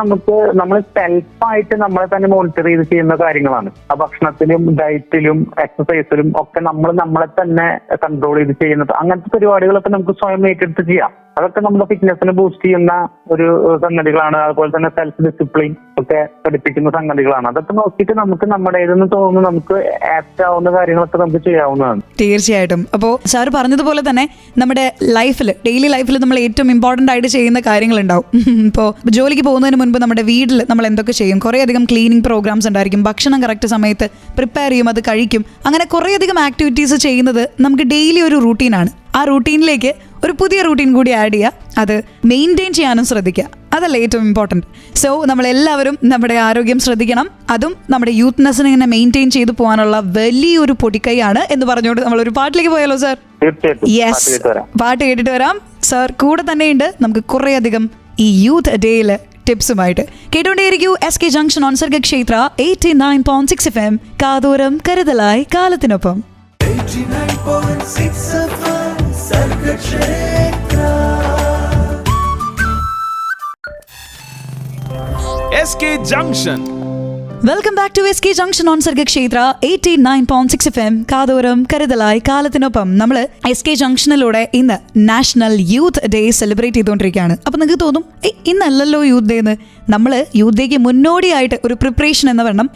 നമ്മൾ സെൽഫായിട്ട് നമ്മളെ തന്നെ മോണിറ്റർ ചെയ്ത് ചെയ്യുന്ന കാര്യങ്ങളാണ്. ആ ഭക്ഷണത്തിലും ഡയറ്റിലും എക്സസൈസിലും ഒക്കെ നമ്മളെ തന്നെ കൺട്രോൾ ചെയ്ത് ചെയ്യുന്നത്. അങ്ങനത്തെ പരിപാടികളൊക്കെ നമുക്ക് സ്വയം ഏറ്റെടുത്ത് ചെയ്യാം. അതൊക്കെ നമ്മുടെ ഫിറ്റ്നസിനെ ബൂസ്റ്റ് ചെയ്യുന്ന ഒരു സംഗതികളാണ്. അതുപോലെ തന്നെ സെൽഫ് ഡിസിപ്ലിൻ ഒക്കെ പഠിപ്പിക്കുന്ന സംഗതികളാണ്. അതൊക്കെ നോക്കിയിട്ട് നമുക്ക് നമ്മുടേതെന്ന് തോന്നുന്നു നമുക്ക് ആപ്റ്റ് ആവുന്ന കാര്യങ്ങളൊക്കെ നമുക്ക് ചെയ്യാവുന്നതാണ്. തീർച്ചയായിട്ടും. അപ്പോൾ സാർ പറഞ്ഞതുപോലെ തന്നെ നമ്മുടെ ലൈഫിൽ, ഡെയിലി ലൈഫിൽ നമ്മൾ ഏറ്റവും ഇമ്പോർട്ടൻ്റ് ആയിട്ട് ചെയ്യുന്ന കാര്യങ്ങളുണ്ടാവും. ഇപ്പോൾ ജോലിക്ക് പോകുന്നതിന് മുൻപ് നമ്മുടെ വീട്ടിൽ നമ്മൾ എന്തൊക്കെ ചെയ്യും? കുറേയധികം ക്ലീനിങ് പ്രോഗ്രാംസ് ഉണ്ടായിരിക്കും, ഭക്ഷണം കറക്റ്റ് സമയത്ത് പ്രിപ്പയർ ചെയ്യും, അത് കഴിക്കും. അങ്ങനെ കുറേയധികം ആക്ടിവിറ്റീസ് ചെയ്യുന്നത് നമുക്ക് ഡെയിലി ഒരു റൂട്ടീനാണ്. ആ റൂട്ടീനിലേക്ക് ഒരു പുതിയ റൂട്ടീൻ കൂടി ആഡ് ചെയ്യുക, അത് മെയിൻറ്റെയിൻ ചെയ്യാനും ശ്രദ്ധിക്കുക. അതല്ലേ ഏറ്റവും ഇമ്പോർട്ടൻറ്റ്. സോ നമ്മളെല്ലാവരും നമ്മുടെ ആരോഗ്യം ശ്രദ്ധിക്കണം. അതും നമ്മുടെ യൂത്ത്നെസ്സിനെ ഇങ്ങനെ മെയിൻറ്റെയിൻ ചെയ്തു പോകാനുള്ള വലിയൊരു പൊടിക്കൈയാണ് എന്ന് പറഞ്ഞുകൊണ്ട് നമ്മളൊരു പാട്ടിലേക്ക് പോയാലോ സാർ? യെസ്, പാട്ട് കേട്ടിട്ട് വരാം. സാർ കൂടെ തന്നെയുണ്ട്, നമുക്ക് കുറേയധികം ഈ യൂത്ത് ഡേയിൽ ടിപ്സുമായിട്ട്. കേട്ടുകൊണ്ടേയിരിക്കൂ SK junction on Sargakshetra 89.6 FM. കാതോരം കരുതലായി കാലത്തിനൊപ്പം. 89.6 FM Sargakshetra. SK Junction. Welcome back to SK junction on Sargakshetra 89.6 FM. കാതോരം കരുതലായി കാലത്തിനൊപ്പം. നമ്മൾ SK ജംഗ്ഷനിലൂടെ ഇന്ന് നാഷണൽ യൂത്ത് ഡേ സെലിബ്രേറ്റ് ചെയ്തുകൊണ്ടിരിക്കുകയാണ്. അപ്പം നിങ്ങൾക്ക് തോന്നും ഇന്നല്ലല്ലോ യൂത്ത് ഡേ എന്ന്. നമ്മൾ യൂത്ത് ഡേക്ക് മുന്നോടിയായിട്ട് ഒരു പ്രിപ്പറേഷൻ എന്ന വണ്ണം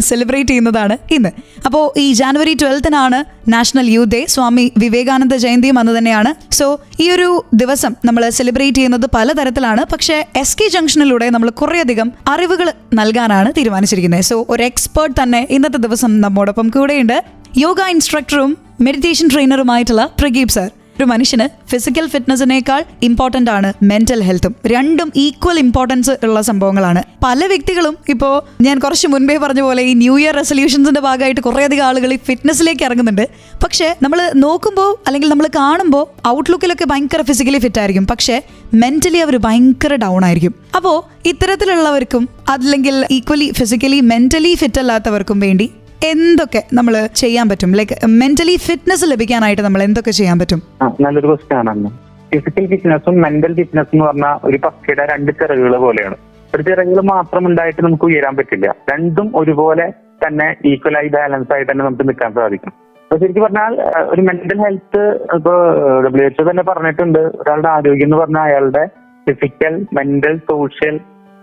സെലിബ്രേറ്റ് ചെയ്യുന്നതാണ് ഇന്ന്. അപ്പോൾ ഈ January 12 national youth day. Swami Vivekananda ജയന്തിയും അന്ന് തന്നെയാണ്. സോ ഈ ഒരു ദിവസം നമ്മൾ സെലിബ്രേറ്റ് ചെയ്യുന്നത് പലതരത്തിലാണ്. പക്ഷേ SK ജംഗ്ഷനിലൂടെ നമ്മൾ കുറേയധികം അറിവുകൾ നൽകാനാണ് തീരുമാനിച്ചിരിക്കുന്നത്. സോ ഒരു എക്സ്പേർട്ട് തന്നെ ഇന്നത്തെ ദിവസം നമ്മോടൊപ്പം കൂടെയുണ്ട്. യോഗ ഇൻസ്ട്രക്ടറും മെഡിറ്റേഷൻ ട്രെയിനറുമായിട്ടുള്ള പ്രഗീപ് സാർ. ഒരു മനുഷ്യന് ഫിസിക്കൽ ഫിറ്റ്നസിനേക്കാൾ ഇമ്പോർട്ടൻ്റ് ആണ് മെന്റൽ ഹെൽത്തും. രണ്ടും ഈക്വൽ ഇമ്പോർട്ടൻസ് ഉള്ള സംഭവങ്ങളാണ്. പല വ്യക്തികളും ഇപ്പോൾ ഞാൻ കുറച്ച് മുൻപേ പറഞ്ഞ പോലെ ഈ ന്യൂ ഇയർ റെസൊല്യൂഷൻസിന്റെ ഭാഗമായിട്ട് കുറേയധികം ആളുകൾ ഈ ഫിറ്റ്നസ്സിലേക്ക് ഇറങ്ങുന്നുണ്ട്. പക്ഷേ നമ്മൾ നോക്കുമ്പോൾ അല്ലെങ്കിൽ നമ്മൾ കാണുമ്പോൾ ഔട്ട്ലുക്കിലൊക്കെ ഭയങ്കര ഫിസിക്കലി ഫിറ്റ് ആയിരിക്കും, പക്ഷേ മെന്റലി അവർ ഭയങ്കര ഡൗൺ ആയിരിക്കും. അപ്പോൾ ഇത്തരത്തിലുള്ളവർക്കും അല്ലെങ്കിൽ ഈക്വലി ഫിസിക്കലി മെന്റലി ഫിറ്റ് അല്ലാത്തവർക്കും വേണ്ടി എന്തൊക്കെ നമ്മൾ ചെയ്യാൻ പറ്റും? ലൈക്ക് മെന്റലി ഫിറ്റ്നസ് ലഭിക്കാനായിട്ട് നമ്മൾ എന്തൊക്കെ ചെയ്യാൻ പറ്റും? നല്ലൊരു ക്വസ്റ്റ്യൻ ആണ്. ഫിസിക്കൽ ഫിറ്റ്നസും മെന്റൽ ഫിറ്റ്നസ് എന്ന് പറഞ്ഞാൽ ഒരു പക്ഷിയുടെ രണ്ട് ചിറകുകൾ പോലെയാണ്. ഒരു ചിറകുകൾ മാത്രം ഉണ്ടായിട്ട് നമുക്ക് ഉയരാൻ പറ്റില്ല. രണ്ടും ഒരുപോലെ തന്നെ ഈക്വലായി ബാലൻസ് ആയിട്ട് തന്നെ നമുക്ക് നിൽക്കാൻ സാധിക്കും. അപ്പൊ ശരിക്കും പറഞ്ഞാൽ ഒരു മെന്റൽ ഹെൽത്ത് ഇപ്പൊ WHO തന്നെ പറഞ്ഞിട്ടുണ്ട്, ഒരാളുടെ ആരോഗ്യം എന്ന് പറഞ്ഞാൽ അയാളുടെ ഫിസിക്കൽ, മെന്റൽ, സോഷ്യൽ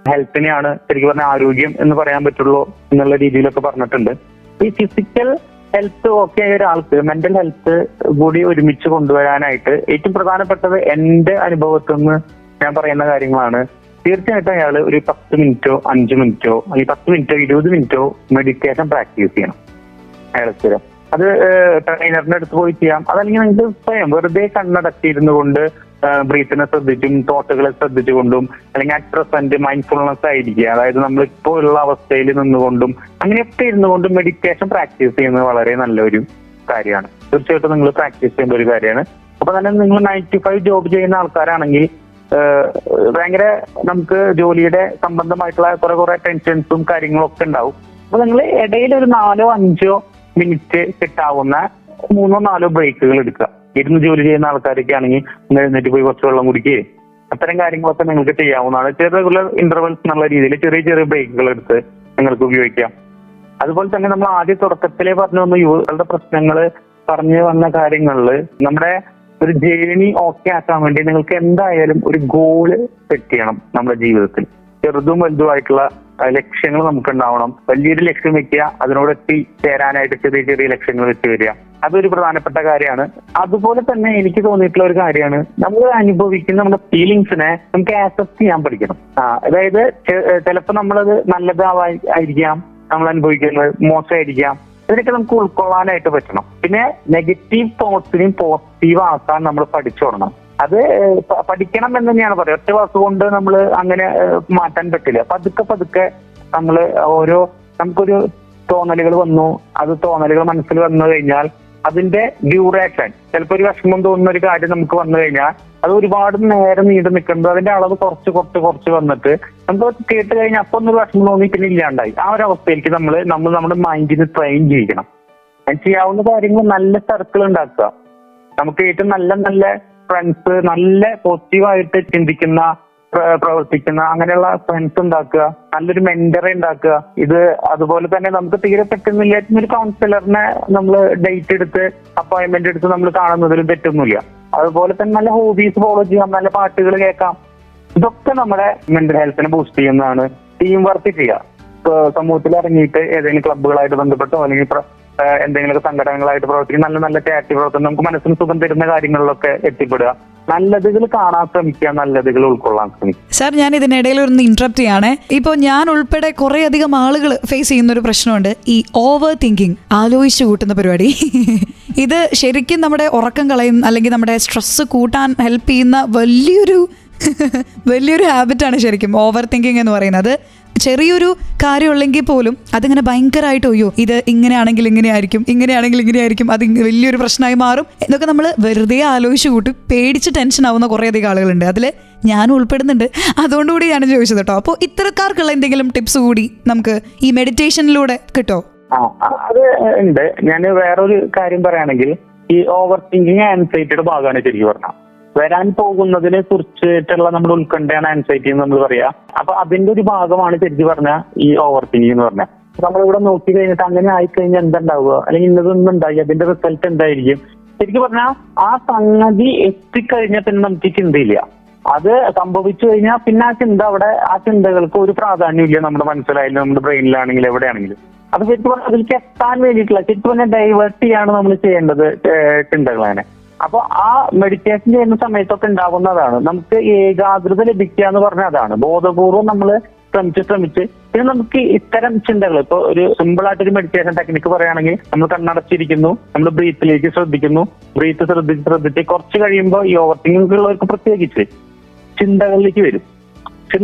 ഹെൽത്തിനെയാണ് ശരിക്കും പറഞ്ഞാൽ ആരോഗ്യം എന്ന് പറയാൻ പറ്റുള്ളൂ എന്നുള്ള രീതിയിലൊക്കെ പറഞ്ഞിട്ടുണ്ട്. ഈ ഫിസിക്കൽ ഹെൽത്ത് ഓക്കെ ആയ ഒരാൾക്ക് മെന്റൽ ഹെൽത്ത് കൂടി ഒരുമിച്ച് കൊണ്ടുവരാനായിട്ട് ഏറ്റവും പ്രധാനപ്പെട്ടത് എന്റെ അനുഭവത്തിൽ നിന്ന് ഞാൻ പറയുന്ന കാര്യങ്ങളാണ്. തീർച്ചയായിട്ടും അയാൾ ഒരു 10 മിനിറ്റോ 5 മിനിറ്റോ അല്ലെങ്കിൽ 10 മിനിറ്റോ 20 മിനിറ്റോ മെഡിറ്റേഷൻ പ്രാക്ടീസ് ചെയ്യണം അയാൾ സ്ഥിരം. അത് ട്രെയിനറിന്റെ അടുത്ത് പോയി ചെയ്യാം. അതല്ലെങ്കിൽ നിങ്ങൾക്ക് സ്വയം വെറുതെ കണ്ണടച്ചിരുന്നു കൊണ്ട് ബ്രീത്തിനെ ശ്രദ്ധിച്ചും തോട്ടുകളെ ശ്രദ്ധിച്ചുകൊണ്ടും അല്ലെങ്കിൽ അറ്റ് പ്രസന്റ് മൈൻഡ്ഫുൾനെസ് ആയിരിക്കുക, അതായത് നമ്മളിപ്പോ ഉള്ള അവസ്ഥയിൽ നിന്നുകൊണ്ടും അങ്ങനെയൊക്കെ ഇരുന്നുകൊണ്ടും മെഡിറ്റേഷൻ പ്രാക്ടീസ് ചെയ്യുന്നത് വളരെ നല്ലൊരു കാര്യമാണ്. തീർച്ചയായിട്ടും നിങ്ങൾ പ്രാക്ടീസ് ചെയ്യേണ്ട ഒരു കാര്യമാണ്. അപ്പൊ തന്നെ നിങ്ങൾ 9 to 5 ജോബ് ചെയ്യുന്ന ആൾക്കാരാണെങ്കിൽ ഭയങ്കര നമുക്ക് ജോലിയുടെ സംബന്ധമായിട്ടുള്ള കുറെ ടെൻഷൻസും കാര്യങ്ങളും ഒക്കെ ഉണ്ടാവും. അപ്പൊ നിങ്ങൾ ഇടയിൽ ഒരു 4-5 മിനിറ്റ് കിട്ടാവുന്ന 3-4 ബ്രേക്കുകൾ എടുക്കുക. ഇരുന്ന് ജോലി ചെയ്യുന്ന ആൾക്കാരൊക്കെ ആണെങ്കിൽ എഴുന്നേറ്റ് പോയി കുറച്ച് വെള്ളം കുടിക്കുകയും അത്തരം കാര്യങ്ങളൊക്കെ നിങ്ങൾക്ക് ചെയ്യാവുന്നതാണ്. ചെറിയ ഇന്റർവെൽസ് എന്നുള്ള രീതിയിൽ ചെറിയ ബ്രേക്കുകൾ എടുത്ത് നിങ്ങൾക്ക് ഉപയോഗിക്കാം. അതുപോലെ തന്നെ നമ്മൾ ആദ്യ തുടക്കത്തിലെ പറഞ്ഞു വന്ന യുവകളുടെ പ്രശ്നങ്ങൾ പറഞ്ഞു വന്ന കാര്യങ്ങളിൽ നമ്മുടെ ഒരു ജേണി ഓക്കെ ആക്കാൻ വേണ്ടി നിങ്ങൾക്ക് എന്തായാലും ഒരു ഗോള് സെറ്റ് ചെയ്യണം. നമ്മുടെ ജീവിതത്തിൽ ചെറുതും വലുതുമായിട്ടുള്ള ലക്ഷ്യങ്ങൾ നമുക്ക് ഉണ്ടാവണം. വലിയൊരു ലക്ഷ്യം വെക്കുക, അതിനോട് എത്തിച്ചേരാനായിട്ട് ചെറിയ ലക്ഷ്യങ്ങൾ വെച്ച് വരിക. അതൊരു പ്രധാനപ്പെട്ട കാര്യമാണ്. അതുപോലെ തന്നെ എനിക്ക് തോന്നിയിട്ടുള്ള ഒരു കാര്യമാണ്, നമ്മൾ അനുഭവിക്കുന്ന നമ്മുടെ ഫീലിങ്സിനെ നമുക്ക് ആക്സെപ്റ്റ് ചെയ്യാൻ പഠിക്കണം. അതായത് ചിലപ്പോൾ നമ്മളത് നല്ലതായിരിക്കാം നമ്മൾ അനുഭവിക്കുന്നത്, മോശമായിരിക്കാം. ഇതിനൊക്കെ നമുക്ക് ഉൾക്കൊള്ളാനായിട്ട് പറ്റണം. പിന്നെ നെഗറ്റീവ് തോട്ട്സിനെയും പോസിറ്റീവ് ആക്കാൻ നമ്മൾ പഠിച്ചു തുടങ്ങണം. അത് പഠിക്കണം എന്ന് തന്നെയാണ് പറയുക. ഒറ്റ വാക്ക് കൊണ്ട് നമ്മൾ അങ്ങനെ മാറ്റാൻ പറ്റില്ല. പതുക്കെ നമ്മൾ നമുക്കൊരു തോന്നലുകൾ വന്നു, അത് തോന്നലുകൾ മനസ്സിൽ വന്നു കഴിഞ്ഞാൽ അതിന്റെ ഡ്യൂറേഷൻ, ചിലപ്പോൾ ഒരു വിഷമം തോന്നുന്ന ഒരു കാര്യം നമുക്ക് വന്നു കഴിഞ്ഞാൽ അത് ഒരുപാട് നേരം നീണ്ടു നിൽക്കുന്നത് അതിന്റെ അളവ് കുറച്ച് വന്നിട്ട് നമുക്ക് കേട്ട് കഴിഞ്ഞാൽ അപ്പൊ ഒന്നൊരു വിഷമം തോന്നി പിന്നെ ഇല്ലാണ്ടായി. ആ ഒരു അവസ്ഥയിലേക്ക് നമ്മൾ നമ്മുടെ മൈൻഡിന് ട്രെയിൻ ചെയ്യണം. ചെയ്യാവുന്ന കാര്യങ്ങൾ നല്ല സർക്കിൾ ഉണ്ടാക്കുക. നമുക്ക് ഏറ്റവും നല്ല ഫ്രണ്ട്സ്, നല്ല പോസിറ്റീവായിട്ട് ചിന്തിക്കുന്ന പ്രവർത്തിക്കുന്ന അങ്ങനെയുള്ള ഫ്രണ്ട്സ് ഉണ്ടാക്കുക, നല്ലൊരു മെന്ററെ ഉണ്ടാക്കുക. ഇത് അതുപോലെ തന്നെ നമുക്ക് തീരെ പറ്റുന്നില്ല ഒരു കൗൺസിലറിനെ നമ്മൾ ഡേറ്റ് എടുത്ത് അപ്പോയിന്റ്മെന്റ് എടുത്ത് നമ്മൾ കാണുന്നതിലും തെറ്റൊന്നുമില്ല. അതുപോലെ തന്നെ നല്ല ഹോബീസ് ഫോളോ ചെയ്യാം, നല്ല പാട്ടുകൾ കേൾക്കാം. ഇതൊക്കെ നമ്മുടെ മെന്റൽ ഹെൽത്തിനെ ബൂസ്റ്റ് ചെയ്യുന്നതാണ്. ടീം വർക്ക് ചെയ്യുക. സമൂഹത്തിൽ ഇറങ്ങിയിട്ട് ഏതെങ്കിലും ക്ലബ്ബുകളായിട്ട് ബന്ധപ്പെട്ടോ അല്ലെങ്കിൽ എന്തെങ്കിലും സംഘടനകളായിട്ട് പ്രവർത്തിക്കും, നല്ല നല്ല ചാരിറ്റി പ്രവർത്തനം, നമുക്ക് മനസ്സിന് സുഖം തരുന്ന കാര്യങ്ങളിലൊക്കെ എത്തിപ്പെടുക, നല്ലതുകൾ കാണാൻ ശ്രമിക്കുക, നല്ലതുകൾ ഉൾക്കൊള്ളാൻ ശ്രമിക്കുക. സാർ, ഞാൻ ഇതിനിടയിൽ ഒന്ന് ഇന്ററപ്റ്റ് ചെയ്യണേ. ഇപ്പോൾ ഞാൻ ഉൾപ്പെടെ കുറെ അധികം ആളുകൾ ഫേസ് ചെയ്യുന്ന ഒരു പ്രശ്നമുണ്ട്, ഈ ഓവർ തിങ്കിങ്, ആലോചിച്ച് കൂട്ടുന്ന പരിപാടി. ഇത് ശരിക്കും നമ്മുടെ ഉറക്കം കളയും അല്ലെങ്കിൽ നമ്മുടെ സ്ട്രെസ് കൂട്ടാൻ ഹെൽപ്പ് ചെയ്യുന്ന വലിയൊരു ഹാബിറ്റാണ് ശരിക്കും ഓവർ തിങ്കിങ് എന്ന് പറയുന്നത്. ചെറിയൊരു കാര്യമുള്ളെങ്കിൽ പോലും അതിങ്ങനെ ഭയങ്കരമായിട്ട് അയ്യോ ഇത് ഇങ്ങനെയാണെങ്കിൽ ഇങ്ങനെയായിരിക്കും അത് വലിയൊരു പ്രശ്നമായി മാറും എന്നൊക്കെ നമ്മൾ വെറുതെ ആലോചിച്ച് കൂട്ടി പേടിച്ച് ടെൻഷൻ ആവുന്ന കുറേ അധികം ആളുകളുണ്ട്. അതിൽ ഞാനും ഉൾപ്പെടുന്നുണ്ട്. അതുകൊണ്ടുകൂടി ഞാൻ ചോദിച്ചത് കേട്ടോ. അപ്പോൾ ഇത്തരക്കാർക്കുള്ള എന്തെങ്കിലും ടിപ്സ് കൂടി നമുക്ക് ഈ മെഡിറ്റേഷനിലൂടെ കിട്ടോ? അത് ഉണ്ട്. ഞാൻ വേറൊരു കാര്യം പറയുകയാണെങ്കിൽ, ഈ ഓവർ തിങ്കിങ് ആൻസൈറ്റിയുടെ ഭാഗമാണ് ശരിക്കും പറഞ്ഞാൽ. വരാൻ പോകുന്നതിനെ കുറിച്ചിട്ടുള്ള നമ്മുടെ ഉത്കണ്ഠയാണ് ആൻസൈറ്റി എന്ന് നമ്മൾ പറയാ. അപ്പൊ അതിന്റെ ഒരു ഭാഗമാണ് ശരിക്കും പറഞ്ഞാൽ ഈ ഓവർ തിങ്കിങ് എന്ന് പറഞ്ഞാൽ. നമ്മളിവിടെ നോക്കി കഴിഞ്ഞിട്ട് അങ്ങനെ ആയിക്കഴിഞ്ഞാൽ എന്തുണ്ടാവുക, അല്ലെങ്കിൽ ഇന്നതൊന്നും ഉണ്ടായി അതിന്റെ റിസൾട്ട് എന്തായിരിക്കും. ശരിക്കും പറഞ്ഞാൽ ആ സംഗതി എത്തിക്കഴിഞ്ഞാൽ പിന്നെ നമുക്ക് ചിന്തയില്ല. അത് സംഭവിച്ചു കഴിഞ്ഞാൽ പിന്നെ ആ ചിന്ത അവിടെ, ആ ചിന്തകൾക്ക് ഒരു പ്രാധാന്യമില്ല നമ്മുടെ മനസ്സിലായാലും നമ്മുടെ ബ്രെയിനിലാണെങ്കിലും എവിടെയാണെങ്കിലും. അപ്പൊ ശരിക്കും പറഞ്ഞാൽ അതിലേക്ക് എത്താൻ വേണ്ടിയിട്ടുള്ള ശരിക്കും പറഞ്ഞാൽ ഡൈവേർട്ട് ചെയ്യാണ് നമ്മൾ ചെയ്യേണ്ടത് ചിന്തകളെ. അപ്പൊ ആ മെഡിറ്റേഷൻ ചെയ്യുന്ന സമയത്തൊക്കെ ഉണ്ടാകുന്നതാണ് നമുക്ക് ഏകാഗ്രത ലഭിക്കുക എന്ന് പറഞ്ഞാൽ അതാണ്. ബോധപൂർവം നമ്മൾ ശ്രമിച്ച് പിന്നെ നമുക്ക് ഇത്തരം ചിന്തകൾ, ഇപ്പൊ ഒരു സിമ്പിൾ ആയിട്ടൊരു മെഡിറ്റേഷൻ ടെക്നിക്ക് പറയുകയാണെങ്കിൽ, നമ്മൾ കണ്ണടച്ചിരിക്കുന്നു, നമ്മൾ ബ്രീത്തിലേക്ക് ശ്രദ്ധിക്കുന്നു, ബ്രീത്ത് ശ്രദ്ധിച്ച് കുറച്ച് കഴിയുമ്പോൾ ഈ ഓവർ തിങ്കിങ് ഉള്ളവർക്ക് പ്രത്യേകിച്ച് ചിന്തകളിലേക്ക് വരും. ഒരു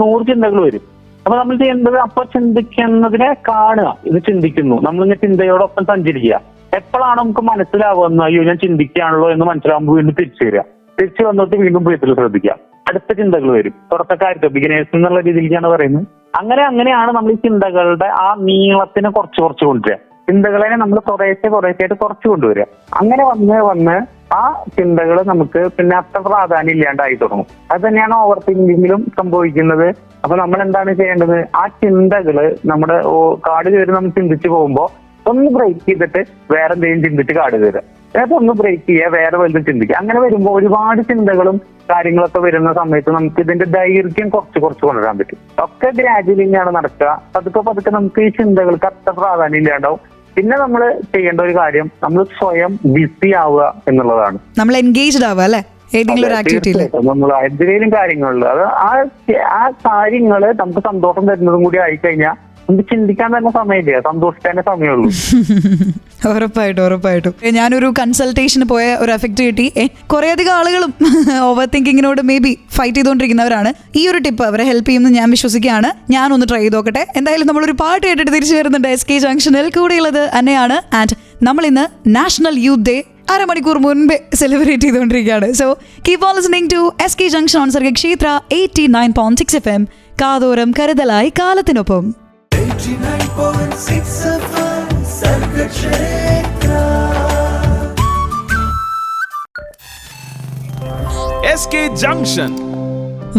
100 ചിന്തകൾ വരും. അപ്പൊ നമ്മൾ ചെയ്യേണ്ടത് അപ്പൊ ചിന്തിക്കുന്നതിനെ കാണുക, ഇത് ചിന്തിക്കുന്നു, നമ്മളിങ്ങനെ ചിന്തയോടൊപ്പം സഞ്ചരിക്കുക. എപ്പോഴാണ് നമുക്ക് മനസ്സിലാവുന്ന അയ്യോ ഞാൻ ചിന്തിക്കുകയാണല്ലോ എന്ന് മനസ്സിലാവുമ്പോൾ വീണ്ടും തിരിച്ചു വന്നിട്ട് വീണ്ടും ബ്രീത്തിൽ ശ്രദ്ധിക്കുക. അടുത്ത ചിന്തകൾ വരും. തുടക്കക്കാർക്ക് ബിഗിനേഴ്സ് എന്നുള്ള രീതിയിലാണ് പറയുന്നത്. അങ്ങനെയാണ് നമ്മൾ ഈ ചിന്തകളുടെ ആ നീളത്തിനെ കുറച്ച് കൊണ്ടുവരിക. ചിന്തകളെ നമ്മൾ കുറേശ്ശായിട്ട് കുറച്ച് കൊണ്ടുവരിക. അങ്ങനെ വന്ന് ആ ചിന്തകൾ നമുക്ക് പിന്നെ അത്ര പ്രാധാന്യം ഇല്ലാണ്ടായി തുടങ്ങും. അത് തന്നെയാണ് ഓവർ തിങ്കിങ്ങിലും സംഭവിക്കുന്നത്. അപ്പൊ നമ്മൾ എന്താണ് ചെയ്യേണ്ടത്, ആ ചിന്തകള് നമ്മുടെ കാട് കയറി നമ്മൾ ചിന്തിച്ചു പോകുമ്പോ ഒന്ന് ബ്രേക്ക് ചെയ്തിട്ട് വേറെ എന്തെങ്കിലും ചിന്തിച്ച് കാട് കയറുക, അതായത് ഒന്ന് ബ്രേക്ക് ചെയ്യുക, വേറെ വലുതും ചിന്തിക്കുക. അങ്ങനെ വരുമ്പോൾ ഒരുപാട് ചിന്തകളും കാര്യങ്ങളൊക്കെ വരുന്ന സമയത്ത് നമുക്ക് ഇതിന്റെ ദൈർഘ്യം കുറച്ച് കൊണ്ടുവരാൻ പറ്റും. ഒക്കെ ഗ്രാജുവലി തന്നെയാണ് നടക്കുക. പതുക്കെ നമുക്ക് ഈ ചിന്തകൾക്ക് അത്ര പ്രാധാന്യം ഇല്ലാണ്ടാവും. പിന്നെ നമ്മൾ ചെയ്യേണ്ട ഒരു കാര്യം, നമ്മൾ സ്വയം ബിസി ആവുക എന്നുള്ളതാണ്. നമ്മൾ എൻഗേജ്ഡ് ആവുക അല്ലെ ഏതെങ്കിലും ഒരു ആക്ടിവിറ്റിയിൽ, നമ്മൾ എന്തെങ്കിലും കാര്യങ്ങളിൽ. അത് ആ കാര്യങ്ങള് നമുക്ക് സന്തോഷം തരുന്നതും കൂടി ആയിക്കഴിഞ്ഞാൽ നമുക്ക് ചിന്തിക്കാൻ തന്നെ സമയമില്ല, സന്തോഷിക്കാനേ സമയമുള്ളൂ. ഉറപ്പായിട്ടും ഞാനൊരു കൺസൾട്ടേഷന് പോയ ഒരു എഫക്ട് കിട്ടി. കുറെ അധികം ആളുകളും ഓവർ തിങ്കിങ്ങിനോട് മേ ബി ഫൈറ്റ് ചെയ്തുകൊണ്ടിരിക്കുന്നവരാണ്. ഈ ഒരു ടിപ്പ് അവരെ ഹെൽപ്പ് ചെയ്യുമെന്ന് ഞാൻ വിശ്വസിക്കുകയാണ്. ഞാനൊന്ന് ട്രൈ ചെയ്ത് നോക്കട്ടെ. എന്തായാലും നമ്മളൊരു പാട്ട് കേട്ടിട്ട് തിരിച്ചു വരുന്നുണ്ട്. SK ജംഗ്ഷനിൽ കൂടെയുള്ളത് അന്നയാണ്. ആൻഡ് നമ്മൾ ഇന്ന് നാഷണൽ യൂത്ത് ഡേ അരമണിക്കൂർ മുൻപേ സെലിബ്രേറ്റ് ചെയ്തുകൊണ്ടിരിക്കുകയാണ്. So keep on listening to SK junction on Sargakshetra 89.6 FM. കാതോരം കരുതലായി കാലത്തിനൊപ്പം. 89.6 FM Sargakshetra. SK Junction.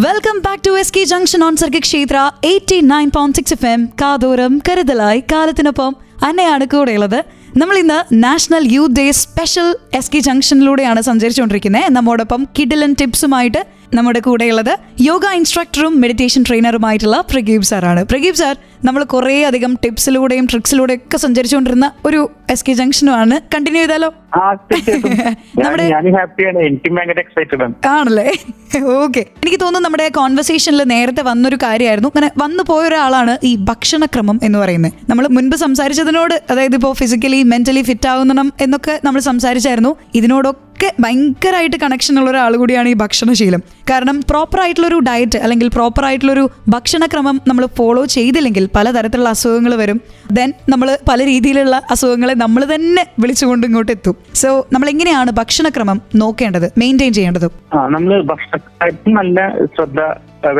Welcome back to SK junction on Sargakshetra 89.6 FM. കാതോരം കരുതലായി കാലത്തിനൊപ്പം അന്നയാണ് കൂടെയുള്ളത്. നമ്മൾ ഇന്ന് national youth day special SK ജംഗ്ഷനിലൂടെയാണ് സഞ്ചരിച്ചുകൊണ്ടിരിക്കുന്നത്. നമ്മോടൊപ്പം കിഡിലൻ ടിപ്സുമായിട്ട് നമ്മുടെ കൂടെയുള്ളത് യോഗ ഇൻസ്ട്രക്ടറും മെഡിറ്റേഷൻ ട്രെയിനറുമായിട്ടുള്ള പ്രഗീബ് സാറാണ്. പ്രഗീബ് സാർ, നമ്മൾ കുറേ അധികം ടിപ്സിലൂടെയും ട്രിക്സിലൂടെയും ഒക്കെ സഞ്ചരിച്ചുകൊണ്ടിരുന്ന ഒരു SK ജംഗ്ഷനുമാണ്. കണ്ടിന്യൂ ചെയ്താലോ? ആണല്ലേ? ഓക്കെ. എനിക്ക് തോന്നുന്നു നമ്മുടെ കോൺവെർസേഷനിൽ നേരത്തെ വന്നൊരു കാര്യമായിരുന്നു, അങ്ങനെ വന്നു പോയ ഒരാളാണ് ഈ ഭക്ഷണക്രമം എന്ന് പറയുന്നത്. നമ്മൾ മുൻപ് സംസാരിച്ചതിനോട്, അതായത് ഇപ്പോൾ ഫിസിക്കലി മെന്റലി ഫിറ്റ് ആവുന്നണം എന്നൊക്കെ നമ്മൾ സംസാരിച്ചായിരുന്നു. ഇതിനോടൊക്കെ ഭയങ്കരമായിട്ട് കണക്ഷൻ ഉള്ള ഒരാൾ കൂടിയാണ് ഈ ഭക്ഷണശീലം. കാരണം പ്രോപ്പർ ആയിട്ടുള്ളൊരു ഡയറ്റ് അല്ലെങ്കിൽ പ്രോപ്പർ ആയിട്ടുള്ളൊരു ഭക്ഷണക്രമം നമ്മൾ ഫോളോ ചെയ്തില്ലെങ്കിൽ പലതരത്തിലുള്ള അസുഖങ്ങൾ വരും. ദെൻ നമ്മൾ പല രീതിയിലുള്ള അസുഖങ്ങളെ നമ്മൾ തന്നെ വിളിച്ചുകൊണ്ട് ഇങ്ങോട്ട് എത്തും. സോ നമ്മൾ എങ്ങനെയാണ് ഭക്ഷണക്രമം നോക്കേണ്ടത്, മെയിൻറ്റെയിൻ ചെയ്യേണ്ടത്? നമ്മൾ ഭക്ഷണത്തിൽ നല്ല ശ്രദ്ധ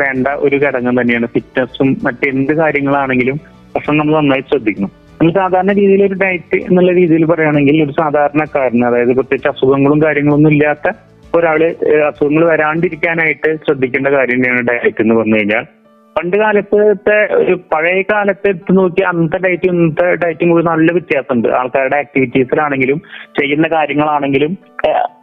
വേണ്ട ഒരു ഘടകം തന്നെയാണ്. ഫിറ്റ്നസും മറ്റെന്ത് കാര്യങ്ങളാണെങ്കിലും ഭക്ഷണം നമ്മൾ നന്നായി ശ്രദ്ധിക്കണം. നമ്മൾ സാധാരണ രീതിയിൽ ഒരു ഡയറ്റ് എന്നുള്ള രീതിയിൽ പറയുകയാണെങ്കിൽ ഒരു സാധാരണക്കാരന്, അതായത് പ്രത്യേകിച്ച് അസുഖങ്ങളും കാര്യങ്ങളൊന്നും ഇല്ലാത്ത ഒരാള് അസുഖങ്ങൾ വരാണ്ടിരിക്കാനായിട്ട് ശ്രദ്ധിക്കേണ്ട കാര്യം തന്നെയാണ് ഡയറ്റ് എന്ന് പറഞ്ഞു കഴിഞ്ഞാൽ. പണ്ട് കാലത്തെ ഒരു പഴയ കാലത്തെ എടുത്ത് നോക്കി അന്നത്തെ ഡയറ്റും ഇന്നത്തെ ഡയറ്റും കൂടി നല്ല വ്യത്യാസമുണ്ട്. ആൾക്കാരുടെ ആക്ടിവിറ്റീസിലാണെങ്കിലും ചെയ്യുന്ന കാര്യങ്ങളാണെങ്കിലും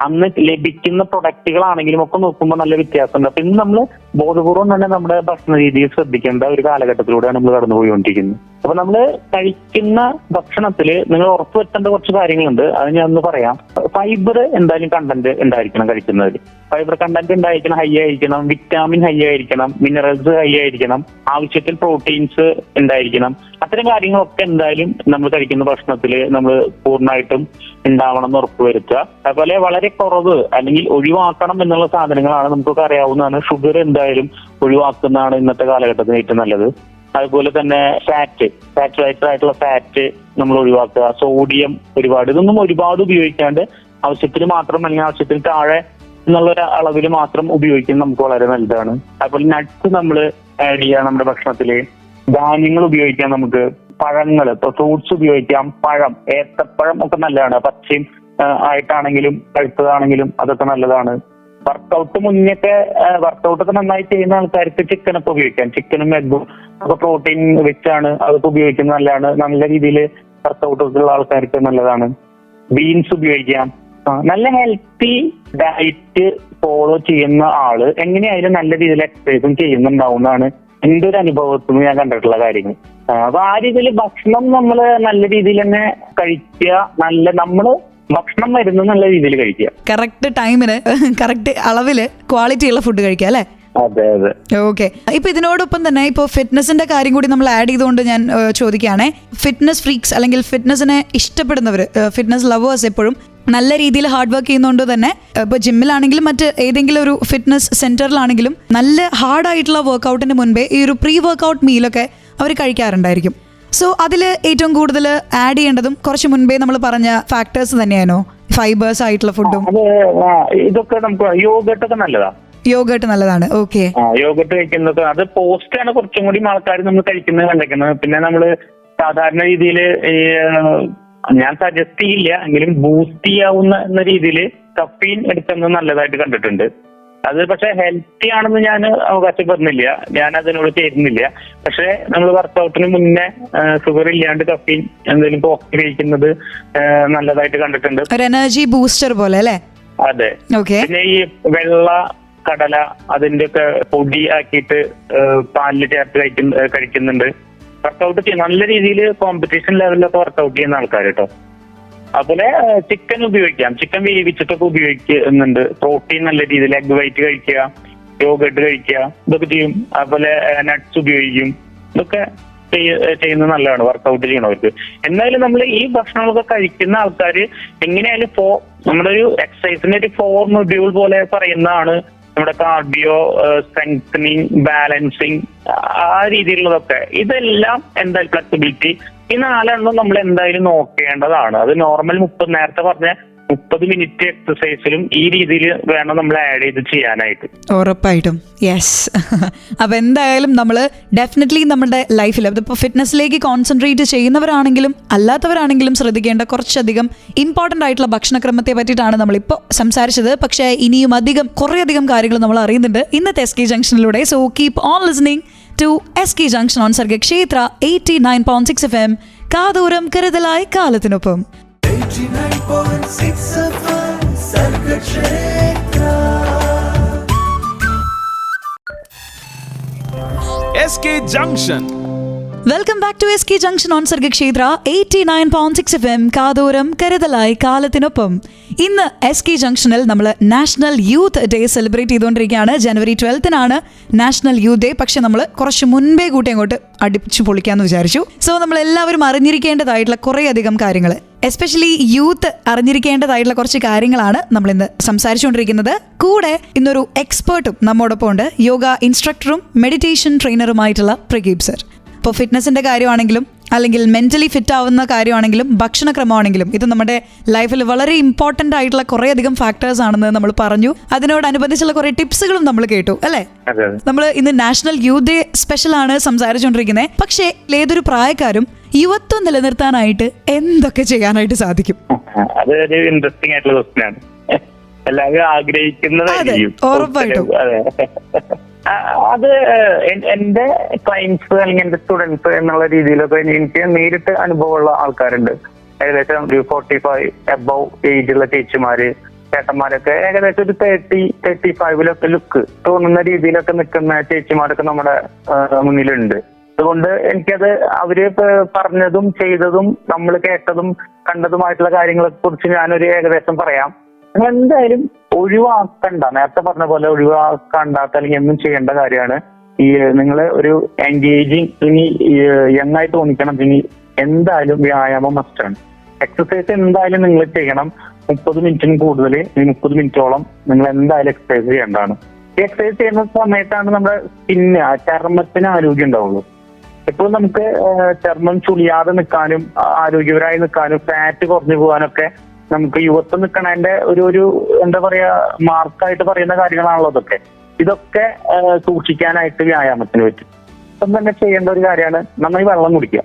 അന്ന് ലഭിക്കുന്ന പ്രൊഡക്റ്റുകളാണെങ്കിലും ഒക്കെ നോക്കുമ്പോൾ നല്ല വ്യത്യാസമുണ്ട്. അപ്പൊ ഇന്ന് നമ്മൾ ബോധപൂർവം തന്നെ നമ്മുടെ ഭക്ഷണ രീതിയിൽ ശ്രദ്ധിക്കേണ്ട ഒരു കാലഘട്ടത്തിലൂടെയാണ് നമ്മൾ കടന്നുപോയിക്കൊണ്ടിരിക്കുന്നത്. അപ്പൊ നമ്മൾ കഴിക്കുന്ന ഭക്ഷണത്തിൽ നിങ്ങൾ ഉറപ്പുവരുത്തേണ്ട കുറച്ച് കാര്യങ്ങളുണ്ട്. അത് ഞാൻ ഒന്ന് പറയാം. ഫൈബർ എന്തായാലും കണ്ടന്റ് ഉണ്ടായിരിക്കണം കഴിക്കുന്നതിൽ. ഫൈബർ കണ്ടന്റ് ഉണ്ടായിരിക്കണം, ഹൈ ആയിരിക്കണം. വിറ്റാമിൻ ഹൈ ആയിരിക്കണം, മിനറൽസ് ഹൈ ആയിരിക്കണം, ആവശ്യത്തിൽ പ്രോട്ടീൻസ് ഉണ്ടായിരിക്കണം. അത്തരം കാര്യങ്ങളൊക്കെ എന്തായാലും നമ്മൾ കഴിക്കുന്ന ഭക്ഷണത്തിൽ നമ്മൾ പൂർണ്ണമായിട്ടും ഉണ്ടാവണം എന്ന് ഉറപ്പുവരുത്തുക. അതുപോലെ വളരെ കുറവ് അല്ലെങ്കിൽ ഒഴിവാക്കണം എന്നുള്ള സാധനങ്ങളാണ് നമുക്കൊക്കെ അറിയാവുന്നതാണ്. ഷുഗർ എന്തായാലും ഒഴിവാക്കുന്നതാണ് ഇന്നത്തെ കാലഘട്ടത്തിന് ഏറ്റവും നല്ലത്. അതുപോലെ തന്നെ സാച്ചുറേറ്റഡ് ആയിട്ടുള്ള ഫാറ്റ് നമ്മൾ ഒഴിവാക്കുക. സോഡിയം ഇതൊന്നും ഒരുപാട് ഉപയോഗിക്കാണ്ട് ആവശ്യത്തിന് മാത്രം അല്ലെങ്കിൽ ആവശ്യത്തിന് താഴെ എന്നുള്ള ഒരു അളവിൽ മാത്രം ഉപയോഗിക്കുന്നത് നമുക്ക് വളരെ നല്ലതാണ്. അതുപോലെ നട്ട്സ് നമ്മൾ ആഡ് ചെയ്യുക നമ്മുടെ ഭക്ഷണത്തിൽ. ധാന്യങ്ങൾ ഉപയോഗിക്കാം, നമുക്ക് പഴങ്ങൾ, ഇപ്പൊ ഫ്രൂട്ട്സ് ഉപയോഗിക്കാം. പഴം, ഏത്തപ്പഴം ഒക്കെ നല്ലതാണ്. പച്ചയും ആയിട്ടാണെങ്കിലും പഴുത്തതാണെങ്കിലും അതൊക്കെ നല്ലതാണ്. വർക്കൗട്ടൊക്കെ നന്നായി ചെയ്യുന്ന ആൾക്കാർക്ക് ചിക്കനൊക്കെ ഉപയോഗിക്കാം. ചിക്കനും എഗ്ഗും ഒക്കെ പ്രോട്ടീൻ വെച്ചാണ് അതൊക്കെ ഉപയോഗിക്കുന്നത് നല്ലതാണ്. നല്ല രീതിയിൽ വർക്കൗട്ടൊക്കെ ഉള്ള ആൾക്കാർക്ക് നല്ലതാണ്. ബീൻസ് ഉപയോഗിക്കാം. നല്ല ഹെൽത്തി ഡയറ്റ് ഫോളോ ചെയ്യുന്ന ആള് എങ്ങനെയായാലും നല്ല രീതിയിൽ എക്സസൈസും ചെയ്യുന്നുണ്ടാവുന്നതാണ് എന്റെ ഒരു അനുഭവത്തിൽ നിന്ന് ഞാൻ കണ്ടിട്ടുള്ള കാര്യങ്ങൾ. അപ്പൊ ആ രീതിയിൽ ഭക്ഷണം നമ്മൾ നല്ല രീതിയിൽ തന്നെ കഴിക്കുക. നമ്മള് ഭക്ഷണം വരുന്ന നല്ല രീതിയിൽ കഴിക്കുക. കറക്റ്റ് ടൈമിന് കറക്റ്റ് അളവില് ക്വാളിറ്റി ഉള്ള ഫുഡ് കഴിക്കുക അല്ലേ? അതെ അതെ. ഓക്കെ. ഇപ്പൊ ഇതിനോടൊപ്പം തന്നെ ഇപ്പൊ ഫിറ്റ്നസിന്റെ കാര്യം കൂടി നമ്മൾ ആഡ് ചെയ്തുകൊണ്ട് ഞാൻ ചോദിക്കുകയാണെ, ഫിറ്റ്നസ് ഫ്രീക്സ് അല്ലെങ്കിൽ ഫിറ്റ്നസിനെ ഇഷ്ടപ്പെടുന്നവർ, ഫിറ്റ്നസ് ലവേഴ്സ് എപ്പോഴും നല്ല രീതിയിൽ ഹാർഡ് വർക്ക് ചെയ്യുന്നതുകൊണ്ട് തന്നെ ഇപ്പോൾ ജിമ്മിലാണെങ്കിലും മറ്റ് ഏതെങ്കിലും ഒരു ഫിറ്റ്നസ് സെന്ററിലാണെങ്കിലും നല്ല ഹാർഡായിട്ടുള്ള വർക്കൗട്ടിന് മുൻപേ ഈ ഒരു പ്രീ വർക്കൗട്ട് മീലൊക്കെ അവർ കഴിക്കാറുണ്ടായിരിക്കും. സോ അതിൽ ഏറ്റവും കൂടുതൽ ആഡ് ചെയ്യേണ്ടതും കുറച്ച് മുൻപേ നമ്മൾ പറഞ്ഞ ഫാക്ടേഴ്സ് തന്നെയാണോ? ഫൈബേഴ്സ് ആയിട്ടുള്ള ഫുഡും ഇതൊക്കെ നമുക്ക് യോഗട്ടൊക്കെ നല്ലതാണ്. യോഗട്ട് നല്ലതാണ്. ഓക്കെ. യോഗട്ട് കഴിക്കുന്നത് അത് പോസ്റ്റാണ് കുറച്ചും കൂടി ആൾക്കാർ നമ്മൾ കഴിക്കുന്നത് കണ്ടിരിക്കുന്നത്. പിന്നെ നമ്മള് സാധാരണ രീതിയിൽ ഞാൻ സജസ്റ്റ് ചെയ്യില്ല എങ്കിലും ബൂസ്റ്റ് ചെയ്യാവുന്ന എന്ന രീതിയിൽ കഫീൻ എടുക്കുന്നത് നല്ലതായിട്ട് കണ്ടിട്ടുണ്ട്. അത് പക്ഷെ ഹെൽത്തി ആണെന്ന് ഞാൻ അവകാശപ്പെടുന്നില്ല, ഞാൻ അതിനോട് ചേരുന്നില്ല. പക്ഷെ നമ്മൾ വർക്കൗട്ടിന് മുന്നേ ഷുഗർ ഇല്ലാണ്ട് കഫീൻ എന്തെങ്കിലും കോഫി കഴിക്കുന്നത് നല്ലതായിട്ട് കണ്ടിട്ടുണ്ട്. ഒരു എനർജി ബൂസ്റ്റർ പോലെ അല്ലേ? അതെ. പിന്നെ ഈ വെള്ള കടല അതിന്റെ ഒക്കെ പൊടി ആക്കിയിട്ട് പാലിൽ ചേർത്ത് കഴിക്കുന്നുണ്ട്. വർക്കൗട്ട് ചെയ്യും നല്ല രീതിയിൽ കോമ്പറ്റീഷൻ ലെവലിലൊക്കെ വർക്കൗട്ട് ചെയ്യുന്ന ആൾക്കാർ കേട്ടോ. അതുപോലെ ചിക്കൻ ഉപയോഗിക്കാം, ചിക്കൻ വേവിച്ചിട്ടൊക്കെ ഉപയോഗിക്കുന്നുണ്ട്. പ്രോട്ടീൻ നല്ല രീതിയിൽ എഗ് വൈറ്റ് കഴിക്കുക, യോഗട്ട് കഴിക്കുക, ഇതൊക്കെ ചെയ്യും. അതുപോലെ നട്ട്സ് ഉപയോഗിക്കും. ഇതൊക്കെ ചെയ്യുന്നത് നല്ലതാണ് വർക്കൗട്ട് ചെയ്യണവർക്ക്. എന്നാലും നമ്മൾ ഈ ഭക്ഷണങ്ങളൊക്കെ കഴിക്കുന്ന ആൾക്കാർ എങ്ങനെയായാലും നമ്മുടെ ഒരു എക്സസൈസിന്റെ ഒരു 4 മൊഡ്യൂൾ പോലെ പറയുന്നതാണ് നമ്മുടെ കാർഡിയോ, സ്ട്രെങ്തനിങ്, ബാലൻസിങ്, ആ രീതിയിലുള്ളതൊക്കെ. ഇതെല്ലാം എന്തായാലും ഫ്ലെക്സിബിലിറ്റി, ഈ 4 എണ്ണം നമ്മൾ എന്തായാലും നോക്കേണ്ടതാണ്. അത് നോർമൽ നേരത്തെ പറഞ്ഞ 30 മിനിറ്റ് എക്സസൈസിലും ഈ രീതിയിൽ വേണം നമ്മൾ ആഡ് ചെയ്ത് ചെയ്യാനായിട്ട്. ഉറപ്പായിട്ടും. യെസ്. അപ്പൊ എന്തായാലും നമ്മൾ ഡെഫിനറ്റ്ലി നമ്മുടെ ലൈഫിൽ അതിപ്പോൾ ഫിറ്റ്നസ്സിലേക്ക് കോൺസെൻട്രേറ്റ് ചെയ്യുന്നവരാണെങ്കിലും അല്ലാത്തവരാണെങ്കിലും ശ്രദ്ധിക്കേണ്ട കുറച്ചധികം ഇമ്പോർട്ടൻ്റ് ആയിട്ടുള്ള ഭക്ഷണക്രമത്തെ പറ്റിയിട്ടാണ് നമ്മളിപ്പോൾ സംസാരിച്ചത്. പക്ഷേ ഇനിയും കുറേയധികം കാര്യങ്ങൾ നമ്മൾ അറിയുന്നുണ്ട് ഇന്നത്തെ SK ജംഗ്ഷനിലൂടെ. So keep on listening to SK junction on Sargakshetra 89.6 FM. കാതോരം കരുതലായി കാലത്തിനൊപ്പം. 89.6 FM Sargakshetra. SK Junction. Welcome back to SK junction on Sargakshetra 89.6 FM. കാതോരം കരുതലായി കാലത്തിനൊപ്പം. ഇന്ന് SK ജംഗ്ഷനിൽ നമ്മൾ നാഷണൽ യൂത്ത് ഡേ സെലിബ്രേറ്റ് ചെയ്തുകൊണ്ടിരിക്കുകയാണ്. ജനുവരി 12 നാഷണൽ യൂത്ത് ഡേ. പക്ഷെ നമ്മൾ കുറച്ച് മുൻപേ കൂട്ടി അങ്ങോട്ട് അടിച്ചു പൊളിക്കാന്ന് വിചാരിച്ചു. സോ നമ്മൾ എല്ലാവരും അറിഞ്ഞിരിക്കേണ്ടതായിട്ടുള്ള കുറേയധികം കാര്യങ്ങൾ, എസ്പെഷ്യലി യൂത്ത് അറിഞ്ഞിരിക്കേണ്ടതായിട്ടുള്ള കുറച്ച് കാര്യങ്ങളാണ് നമ്മൾ ഇന്ന് സംസാരിച്ചുകൊണ്ടിരിക്കുന്നത്. കൂടെ ഇന്നൊരു എക്സ്പേർട്ടും നമ്മോടൊപ്പം ഉണ്ട്, യോഗ ഇൻസ്ട്രക്ടറും മെഡിറ്റേഷൻ ട്രെയിനറുമായിട്ടുള്ള പ്രഗീപ് സർ. ഇപ്പോൾ ഫിറ്റ്നസിന്റെ കാര്യമാണെങ്കിലും അല്ലെങ്കിൽ മെന്റലി ഫിറ്റ് ആവുന്ന കാര്യമാണെങ്കിലും ഭക്ഷണക്രമമാണെങ്കിലും ഇത് നമ്മുടെ ലൈഫിൽ വളരെ ഇമ്പോർട്ടൻ്റ് ആയിട്ടുള്ള കുറേയധികം ഫാക്ടേഴ്സ് ആണെന്ന് നമ്മൾ പറഞ്ഞു. അതിനോടനുബന്ധിച്ചുള്ള കുറേ ടിപ്സുകളും നമ്മൾ കേട്ടു അല്ലേ? നമ്മൾ ഇന്ന് നാഷണൽ യൂത്ത് ഡേ സ്പെഷ്യൽ ആണ് സംസാരിച്ചുകൊണ്ടിരിക്കുന്നത്. പക്ഷേ ഏതൊരു പ്രായക്കാരും യുവത്വം നിലനിർത്താനായിട്ട് എന്തൊക്കെ ചെയ്യാനായിട്ട് സാധിക്കും? അതൊരു ഇൻട്രസ്റ്റിംഗ് ആയിട്ടുള്ള ക്വസ്റ്റ്യനാണ്. എല്ലാവരും ആഗ്രഹിക്കുന്നതായിരിക്കും. ഉറപ്പായിട്ടും. അത് എന്റെ ക്ലയൻസ് അല്ലെങ്കിൽ എന്റെ സ്റ്റുഡൻസ് എന്നുള്ള രീതിയിലൊക്കെ എനിക്ക് നേരിട്ട് അനുഭവമുള്ള ആൾക്കാരുണ്ട്. ഏകദേശം ഒരു 45 എബവ് ഏജുള്ള ചേച്ചിമാര്, ചേട്ടന്മാരൊക്കെ ഏകദേശം ഒരു 35 ലുക്ക് തോന്നുന്ന രീതിയിലൊക്കെ നിൽക്കുന്ന ചേച്ചിമാരൊക്കെ നമ്മുടെ മുന്നിലുണ്ട്. അതുകൊണ്ട് എനിക്കത് അവര് പറഞ്ഞതും ചെയ്തതും നമ്മൾ കേട്ടതും കണ്ടതുമായിട്ടുള്ള കാര്യങ്ങളെ കുറിച്ച് ഞാനൊരു ഏകദേശം പറയാം. നിങ്ങൾ എന്തായാലും ഒഴിവാക്കണ്ട, നേരത്തെ പറഞ്ഞ പോലെ ഒഴിവാക്കണ്ടാത്ത അല്ലെങ്കിൽ എന്നും ചെയ്യേണ്ട കാര്യമാണ് ഈ നിങ്ങൾ ഒരു എൻഗേജിങ് ഇനി യങ്ങായി തോന്നിക്കണം. ഇനി എന്തായാലും വ്യായാമം മസ്റ്റാണ്. എക്സസൈസ് എന്തായാലും നിങ്ങൾ ചെയ്യണം. 30 മിനിറ്റിന് കൂടുതൽ 30 മിനിറ്റോളം നിങ്ങൾ എന്തായാലും എക്സസൈസ് ചെയ്യേണ്ടതാണ്. ഈ എക്സസൈസ് ചെയ്യുന്ന സമയത്താണ് നമ്മുടെ സ്കിന്ന് ചർമ്മത്തിന് ആരോഗ്യം ഉണ്ടാവുള്ളൂ. എപ്പോഴും നമുക്ക് ചർമ്മം ചുളിയാതെ നിൽക്കാനും ആരോഗ്യപരമായി നിൽക്കാനും ഫാറ്റ് കുറഞ്ഞു പോകാനൊക്കെ നമുക്ക് യുവത്വം നിൽക്കണതിന്റെ ഒരു എന്താ പറയാ മാർക്കായിട്ട് പറയുന്ന കാര്യങ്ങളാണല്ലോ ഇതൊക്കെ. ഇതൊക്കെ സൂക്ഷിക്കാനായിട്ട് വ്യായാമത്തിന് പറ്റും. അപ്പം തന്നെ ചെയ്യേണ്ട ഒരു കാര്യമാണ് നന്നായി വെള്ളം കുടിക്കുക.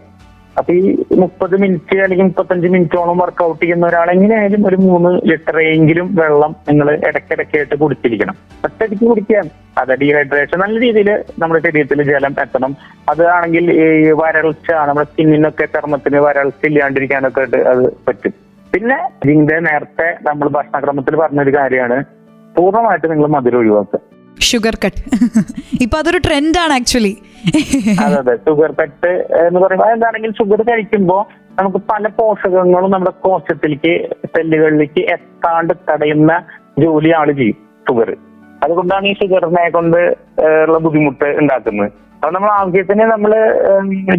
അപ്പൊ ഈ 30 മിനിറ്റ് അല്ലെങ്കിൽ 35 മിനിറ്റോളം വർക്കൗട്ട് ചെയ്യുന്ന ഒരാൾ എങ്ങനെയായാലും ഒരു 3 ലിറ്ററെങ്കിലും വെള്ളം നിങ്ങൾ ഇടയ്ക്കിടയ്ക്കായിട്ട് കുടിച്ചിരിക്കണം. ഒറ്റയ്ക്ക് കുടിക്കാൻ അത് ഡീഹൈഡ്രേഷൻ നല്ല രീതിയിൽ നമ്മുടെ ശരീരത്തിൽ ജലം എത്തണം. അതാണെങ്കിൽ ഈ വരൾച്ച നമ്മുടെ സ്കിന്നിനൊക്കെ ചർമ്മത്തിന് വരൾച്ച ഇല്ലാണ്ടിരിക്കാനൊക്കെ അത് പറ്റും. പിന്നെ ഇതിന്റെ നേരത്തെ നമ്മൾ ഭക്ഷണക്രമത്തിൽ പറഞ്ഞൊരു കാര്യമാണ് പൂർണ്ണമായിട്ട് നിങ്ങൾ മധുരം ഒഴിവാക്കുക. ഷുഗർ കട്ട് ഇപ്പൊ അതൊരു ട്രെൻഡാണ് ആക്ച്വലി. അതെ, ഷുഗർ കട്ട് എന്ന് പറയുമ്പോൾ എന്താണെങ്കിൽ ഷുഗർ കഴിക്കുമ്പോൾ നമുക്ക് പല പോഷകങ്ങളും നമ്മുടെ കോശത്തിലേക്ക് സെല്ലുകളിലേക്ക് എത്താണ്ട് തടയുന്ന ജോലിയാണ് ചെയ്യും ഷുഗർ. അതുകൊണ്ടാണ് ഈ ഷുഗറിനെ കൊണ്ട് ഉള്ള ബുദ്ധിമുട്ട് ഉണ്ടാക്കുന്നത്. അപ്പൊ നമ്മൾ ആവശ്യത്തിന് നമ്മൾ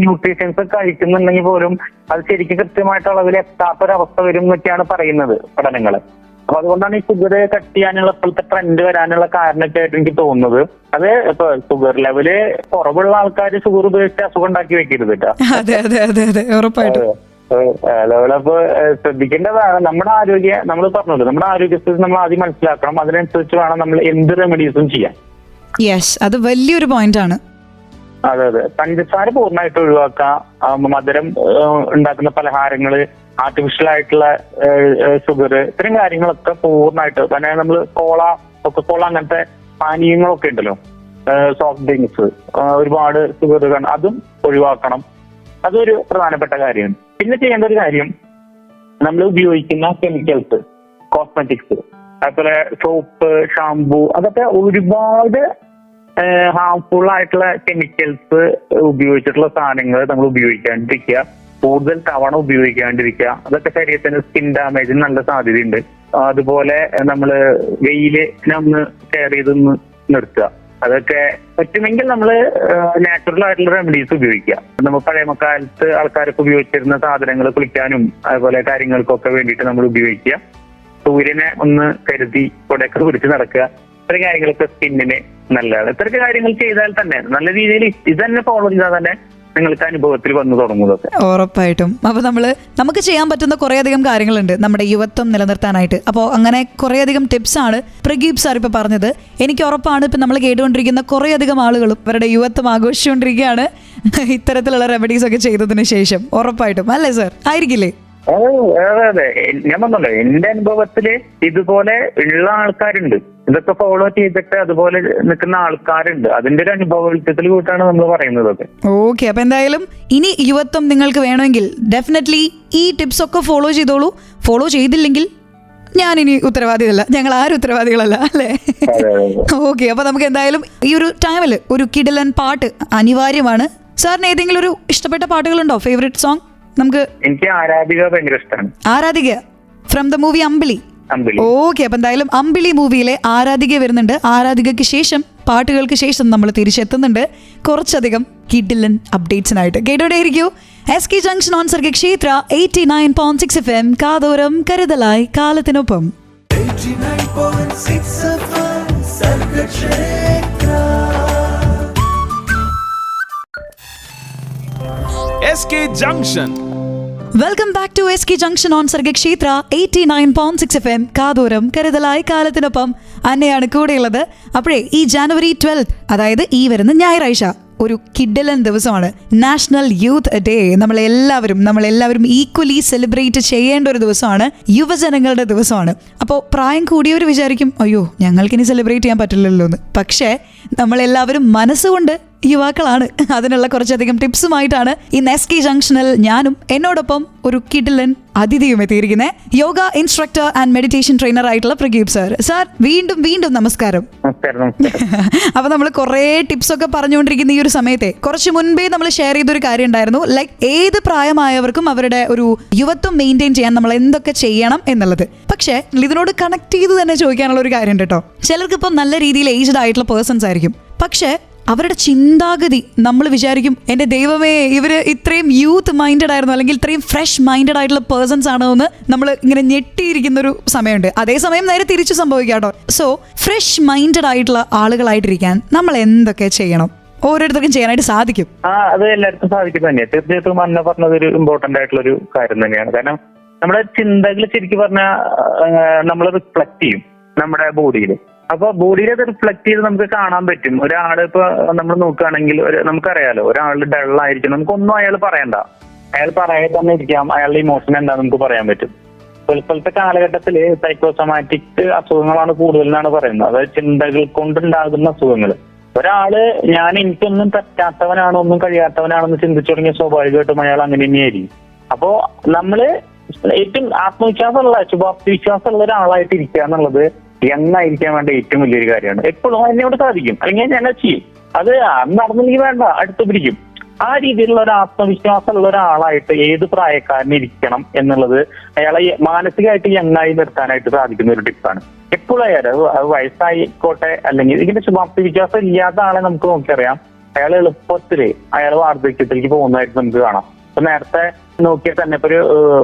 ന്യൂട്രീഷ്യൻസ് കഴിക്കുന്നുണ്ടെങ്കിൽ പോലും അത് ശരിക്കും കൃത്യമായിട്ട് അളവിൽ എത്താത്തൊരവസ്ഥ വരും എന്നൊക്കെയാണ് പറയുന്നത് പഠനങ്ങൾ. അപ്പൊ അതുകൊണ്ടാണ് ഈ ഷുഗർ കട്ട് ചെയ്യാനുള്ള ഇപ്പോഴത്തെ ട്രെൻഡ് വരാനുള്ള കാരണമൊക്കെ ആയിട്ട് എനിക്ക് തോന്നുന്നത്. അത് ഇപ്പൊ ഷുഗർ ലെവല് കുറവുള്ള ആൾക്കാർ ഷുഗർ ഉപയോഗിച്ച് അസുഖം ഉണ്ടാക്കി വെക്കരുത് കേട്ടോ. ലെവലപ്പോ ശ്രദ്ധിക്കേണ്ടതാണ്. നമ്മുടെ നമ്മൾ പറഞ്ഞല്ലോ, നമ്മുടെ ആരോഗ്യസ്ഥിതി നമ്മൾ ആദ്യം മനസ്സിലാക്കണം. അതിനനുസരിച്ച് വേണം നമ്മൾ എന്ത് റെമഡീസും ചെയ്യാൻ. അത് വലിയൊരു പോയിന്റ് ആണ്. അതെ, പഞ്ചസാര പൂർണ്ണമായിട്ട് ഒഴിവാക്കാം. മധുരം ഉണ്ടാക്കുന്ന പലഹാരങ്ങള്, ആർട്ടിഫിഷ്യൽ ആയിട്ടുള്ള ഷുഗർ, ഇത്തരം കാര്യങ്ങളൊക്കെ പൂർണ്ണമായിട്ട് തന്നെ നമ്മൾ കൊക്കക്കോള അങ്ങനത്തെ പാനീയങ്ങളൊക്കെ ഉണ്ടല്ലോ, സോഫ്റ്റ് ഡ്രിങ്ക്സ്, ഒരുപാട് ഷുഗർ അതും ഒഴിവാക്കണം. അതൊരു പ്രധാനപ്പെട്ട കാര്യമാണ്. പിന്നെ ചെയ്യേണ്ട ഒരു കാര്യം നമ്മൾ ഉപയോഗിക്കുന്ന കെമിക്കൽസ്, കോസ്മെറ്റിക്സ്, അതുപോലെ സോപ്പ്, ഷാംപൂ, അതൊക്കെ ഒരുപാട് ഹാംഫുൾ ആയിട്ടുള്ള കെമിക്കൽസ് ഉപയോഗിച്ചിട്ടുള്ള സാധനങ്ങൾ നമ്മൾ ഉപയോഗിക്കാണ്ടിരിക്കുക. കൂടുതൽ തവണ ഉപയോഗിക്കാണ്ടിരിക്കുക. അതൊക്കെ ശരീരത്തിന് സ്കിൻ ഡാമേജിന് നല്ല സാധ്യതയുണ്ട്. അതുപോലെ നമ്മള് വെയിലിനൊന്ന് കെയർ ചെയ്തൊന്ന് നിർത്തുക. അതൊക്കെ പറ്റുമെങ്കിൽ നമ്മൾ നാച്ചുറൽ ആയിട്ടുള്ള റെമഡീസ് ഉപയോഗിക്കുക. നമ്മൾ പഴയ കാലത്ത് ആൾക്കാരൊക്കെ ഉപയോഗിച്ചിരുന്ന സാധനങ്ങൾ കുളിക്കാനും അതുപോലെ കാര്യങ്ങൾക്കൊക്കെ വേണ്ടിയിട്ട് നമ്മൾ ഉപയോഗിക്കുക. സൂര്യനെ ഒന്ന് കരുതി കൊടയൊക്കെ പിടിച്ച് നടക്കുക. ഇത്തരം കാര്യങ്ങളൊക്കെ സ്കിന്നിന് നല്ലതാണ്. ഇത്തരത്തിൽ കാര്യങ്ങൾ ചെയ്താൽ തന്നെ നല്ല രീതിയിൽ ഇത് തന്നെ ഫോളോ ചെയ്താൽ തന്നെ നിങ്ങൾക്ക് അനുഭവത്തിൽ വന്നു തുടങ്ങുന്നത് ഉറപ്പായിട്ടും. അപ്പൊ നമുക്ക് ചെയ്യാൻ പറ്റുന്ന കുറേയധികം കാര്യങ്ങളുണ്ട് നമ്മുടെ യുവത്വം നിലനിർത്താനായിട്ട്. അപ്പോൾ അങ്ങനെ കുറേയധികം ടിപ്സ് ആണ് പ്രഗീപ് സാർ ഇപ്പൊ പറഞ്ഞത്. എനിക്ക് ഉറപ്പാണ് ഇപ്പൊ നമ്മൾ കേട്ടുകൊണ്ടിരിക്കുന്ന കുറേയധികം ആളുകളും അവരുടെ യുവത്വം ആഘോഷിച്ചുകൊണ്ടിരിക്കുകയാണ് ഇത്തരത്തിലുള്ള റെമഡീസ് ഒക്കെ ചെയ്തതിന് ശേഷം. ഉറപ്പായിട്ടും അല്ലേ സാർ? ആയിരിക്കില്ലേ? അതെ, ഞാൻ പറഞ്ഞല്ലോ എന്റെ അനുഭവത്തില് ഇതുപോലെ ഉള്ള ആൾക്കാരുണ്ട്. ഇതൊക്കെ ഫോളോ ചെയ്തിട്ട് അതുപോലെ നിൽക്കുന്ന ആൾക്കാരുണ്ട്. അതിന്റെ ഒരു അനുഭവത്തിൽ കൂട്ടാണ് നമ്മൾ പറയുന്നത്. ഓക്കെ, അപ്പൊ എന്തായാലും ഇനി യുവത്വം നിങ്ങൾക്ക് വേണമെങ്കിൽ ഡെഫിനറ്റ്ലി ഈ ടിപ്സ് ഒക്കെ ഫോളോ ചെയ്തോളൂ. ഫോളോ ചെയ്തില്ലെങ്കിൽ ഞാനിനി ഉത്തരവാദിയല്ല, ഞങ്ങൾ ആരും ഉത്തരവാദികളല്ല, അല്ലേ? ഓക്കെ, അപ്പൊ നമുക്ക് എന്തായാലും ഈ ഒരു ടൈമിൽ ഒരു കിടിലൻ പാട്ട് അനിവാര്യമാണ്. സാറിന് ഏതെങ്കിലും ഒരു ഇഷ്ടപ്പെട്ട പാട്ടുകളുണ്ടോ? Favourite song? എനിക്ക് ആരാധിക ഭയങ്കര ഇഷ്ടമാണ്. Aradhika from the movie Ambili. Okay, അപ്പൊ എന്തായാലും അമ്പിളി മൂവിയിലെ ആരാധിക വരുന്നുണ്ട്. ആരാധികയ്ക്ക് ശേഷം, പാട്ടുകൾക്ക് ശേഷം നമ്മൾ തിരിച്ചെത്തുന്നുണ്ട് കുറച്ചധികം കിഡിലൻ അപ്ഡേറ്റ്സിനായിട്ട്. കേട്ടോടെയിരിക്കൂ SK junction on Sargakshetra 89.6 FM. കാതോരം കരുതലായി കാലത്തിനൊപ്പം. 89.6 FM Sargakshetra. SK junction. Welcome back to SK junction on Sargakshetra 89.6 FM. കാതോരം കരുതലായി കാലത്തിനൊപ്പം. അന്നയാണ് കൂടെയുള്ളത്. അപ്പോഴേ ഈ ജനുവരി 12, അതായത് ഈ വരുന്ന ഞായറാഴ്ച ഒരു കിഡിലൻ ദിവസമാണ്, നാഷണൽ യൂത്ത് ഡേ. നമ്മളെല്ലാവരും ഈക്വലി സെലിബ്രേറ്റ് ചെയ്യേണ്ട ഒരു ദിവസമാണ്, യുവജനങ്ങളുടെ ദിവസമാണ്. അപ്പോൾ പ്രായം കൂടിയവർ വിചാരിക്കും, അയ്യോ ഞങ്ങൾക്കിനി സെലിബ്രേറ്റ് ചെയ്യാൻ പറ്റില്ലല്ലോ എന്ന്. പക്ഷേ നമ്മളെല്ലാവരും മനസ്സുകൊണ്ട് യുവാക്കളാണ്. അതിനുള്ള കുറച്ചധികം ടിപ്സുമായിട്ടാണ് ഇന്ന് SK ജംഗ്ഷനിൽ ഞാനും എന്നോടൊപ്പം ഒരു കിടിലൻ അതിഥിയും എത്തിയിരിക്കുന്നത്. Yoga instructor and meditation trainer ആയിട്ടുള്ള പ്രഗീപ് സാർ. സാർ വീണ്ടും നമസ്കാരം. അപ്പൊ നമ്മൾ കുറെ ടിപ്സ് ഒക്കെ പറഞ്ഞുകൊണ്ടിരിക്കുന്ന ഈ ഒരു സമയത്തെ കുറച്ച് മുൻപേ നമ്മൾ ഷെയർ ചെയ്തൊരു കാര്യം ഉണ്ടായിരുന്നു, ലൈക്ക് ഏത് പ്രായമായവർക്കും അവരുടെ ഒരു യുവത്വം മെയിൻറ്റെയിൻ ചെയ്യാൻ നമ്മൾ എന്തൊക്കെ ചെയ്യണം എന്നുള്ളത്. പക്ഷേ ഇതിനോട് കണക്ട് ചെയ്ത് തന്നെ ചോദിക്കാനുള്ള ഒരു കാര്യം ഉണ്ട് കേട്ടോ. ചിലർക്ക് ഇപ്പം നല്ല രീതിയിൽ ഏജ്ഡ് ആയിട്ടുള്ള പേഴ്സൺസ് ആയിരിക്കും, പക്ഷേ അവരുടെ ചിന്താഗതി നമ്മൾ വിചാരിക്കും എൻ്റെ ദൈവമേ ഇവര് ഇത്രയും യൂത്ത് മൈൻഡഡ് ആയിരുന്നു, അല്ലെങ്കിൽ ഇത്രയും ഫ്രഷ് മൈൻഡഡ് ആയിട്ടുള്ള പേഴ്സൺസ് ആണോ എന്ന് നമ്മൾ ഇങ്ങനെ ഞെട്ടിയിരിക്കുന്ന ഒരു സമയമുണ്ട്. അതേസമയം നേരെ തിരിച്ചു സംഭവിക്കാം കേട്ടോ. സോ ഫ്രഷ് മൈൻഡഡ് ആയിട്ടുള്ള ആളുകളായിട്ടിരിക്കാൻ നമ്മൾ എന്തൊക്കെ ചെയ്യണം? ഓരോരുത്തർക്കും ചെയ്യാനായിട്ട് സാധിക്കും. അത് എല്ലാവർക്കും സാധിക്കും തന്നെ. തീർച്ചയായിട്ടും അന്ന പറഞ്ഞത് ഒരു ഇമ്പോർട്ടന്റ് ആയിട്ടുള്ള ഒരു കാര്യം തന്നെയാണ്. കാരണം നമ്മുടെ ചിന്തകൾ ശരിക്കും പറഞ്ഞാൽ നമ്മൾ റിഫ്ലക്ട് ചെയ്യും നമ്മുടെ ബോഡിയിൽ. അപ്പൊ ബോഡിയിൽ അത് റിഫ്ലക്ട് ചെയ്ത് നമുക്ക് കാണാൻ പറ്റും. ഒരാള് ഇപ്പൊ നമ്മൾ നോക്കുകയാണെങ്കിൽ നമുക്കറിയാലോ, ഒരാൾ ഡള്ളായിരിക്കും, നമുക്കൊന്നും അയാൾ പറയണ്ട, അയാൾ പറയാതെ തന്നെ ഇരിക്കാം, അയാളുടെ ഇമോഷൻ എന്താ നമുക്ക് പറയാൻ പറ്റും. ഇപ്പോഴത്തെ കാലഘട്ടത്തിൽ സൈക്കോസൊമാറ്റിക് അസുഖങ്ങളാണ് കൂടുതലെന്നാണ് പറയുന്നത്. അതായത് ചിന്തകൾ കൊണ്ടുണ്ടാകുന്ന അസുഖങ്ങൾ. ഒരാള് എനിക്കൊന്നും പറ്റാത്തവനാണോ ഒന്നും കഴിയാത്തവനാണെന്ന് ചിന്തിച്ചു തുടങ്ങിയ സ്വാഭാവികമായിട്ടും അയാൾ അങ്ങനെ തന്നെയായിരിക്കും. അപ്പോ നമ്മള് ഏറ്റവും ആത്മവിശ്വാസമുള്ള ശുഭാപ്തിവിശ്വാസമുള്ള ഒരാളായിട്ട് ഇരിക്കുക എന്നുള്ളത് യങ്ങായിരിക്കാൻ വേണ്ട ഏറ്റവും വലിയൊരു കാര്യമാണ്. എപ്പോഴും എന്നോട് സാധിക്കും, അല്ലെങ്കിൽ ഞാൻ ചെയ്യും, അത് നടന്നില്ലെങ്കിൽ വേണ്ട അടുത്ത് പിടിക്കും. ആ രീതിയിലുള്ള ഒരു ആത്മവിശ്വാസമുള്ള ഒരാളായിട്ട് ഏത് പ്രായക്കാരന് ഇരിക്കണം എന്നുള്ളത് അയാളെ മാനസികമായിട്ട് യങ്ങായി നിർത്താനായിട്ട് സാധിക്കുന്ന ഒരു ടിപ്പാണ്. എപ്പോഴും അയാൾ വയസ്സായിക്കോട്ടെ, അല്ലെങ്കിൽ ഇതിന്റെ ശുഭാപ്തി വിശ്വാസം ഇല്ലാത്ത ആളെ നമുക്ക് നോക്കിയറിയാം, അയാൾ എളുപ്പത്തില് അയാൾ വാർദ്ധക്യത്തിലേക്ക് പോകുന്നതായിട്ട് നമുക്ക് കാണാം. ഇപ്പൊ നേരത്തെ നോക്കിയാൽ തന്നെ ഇപ്പൊ ഒരു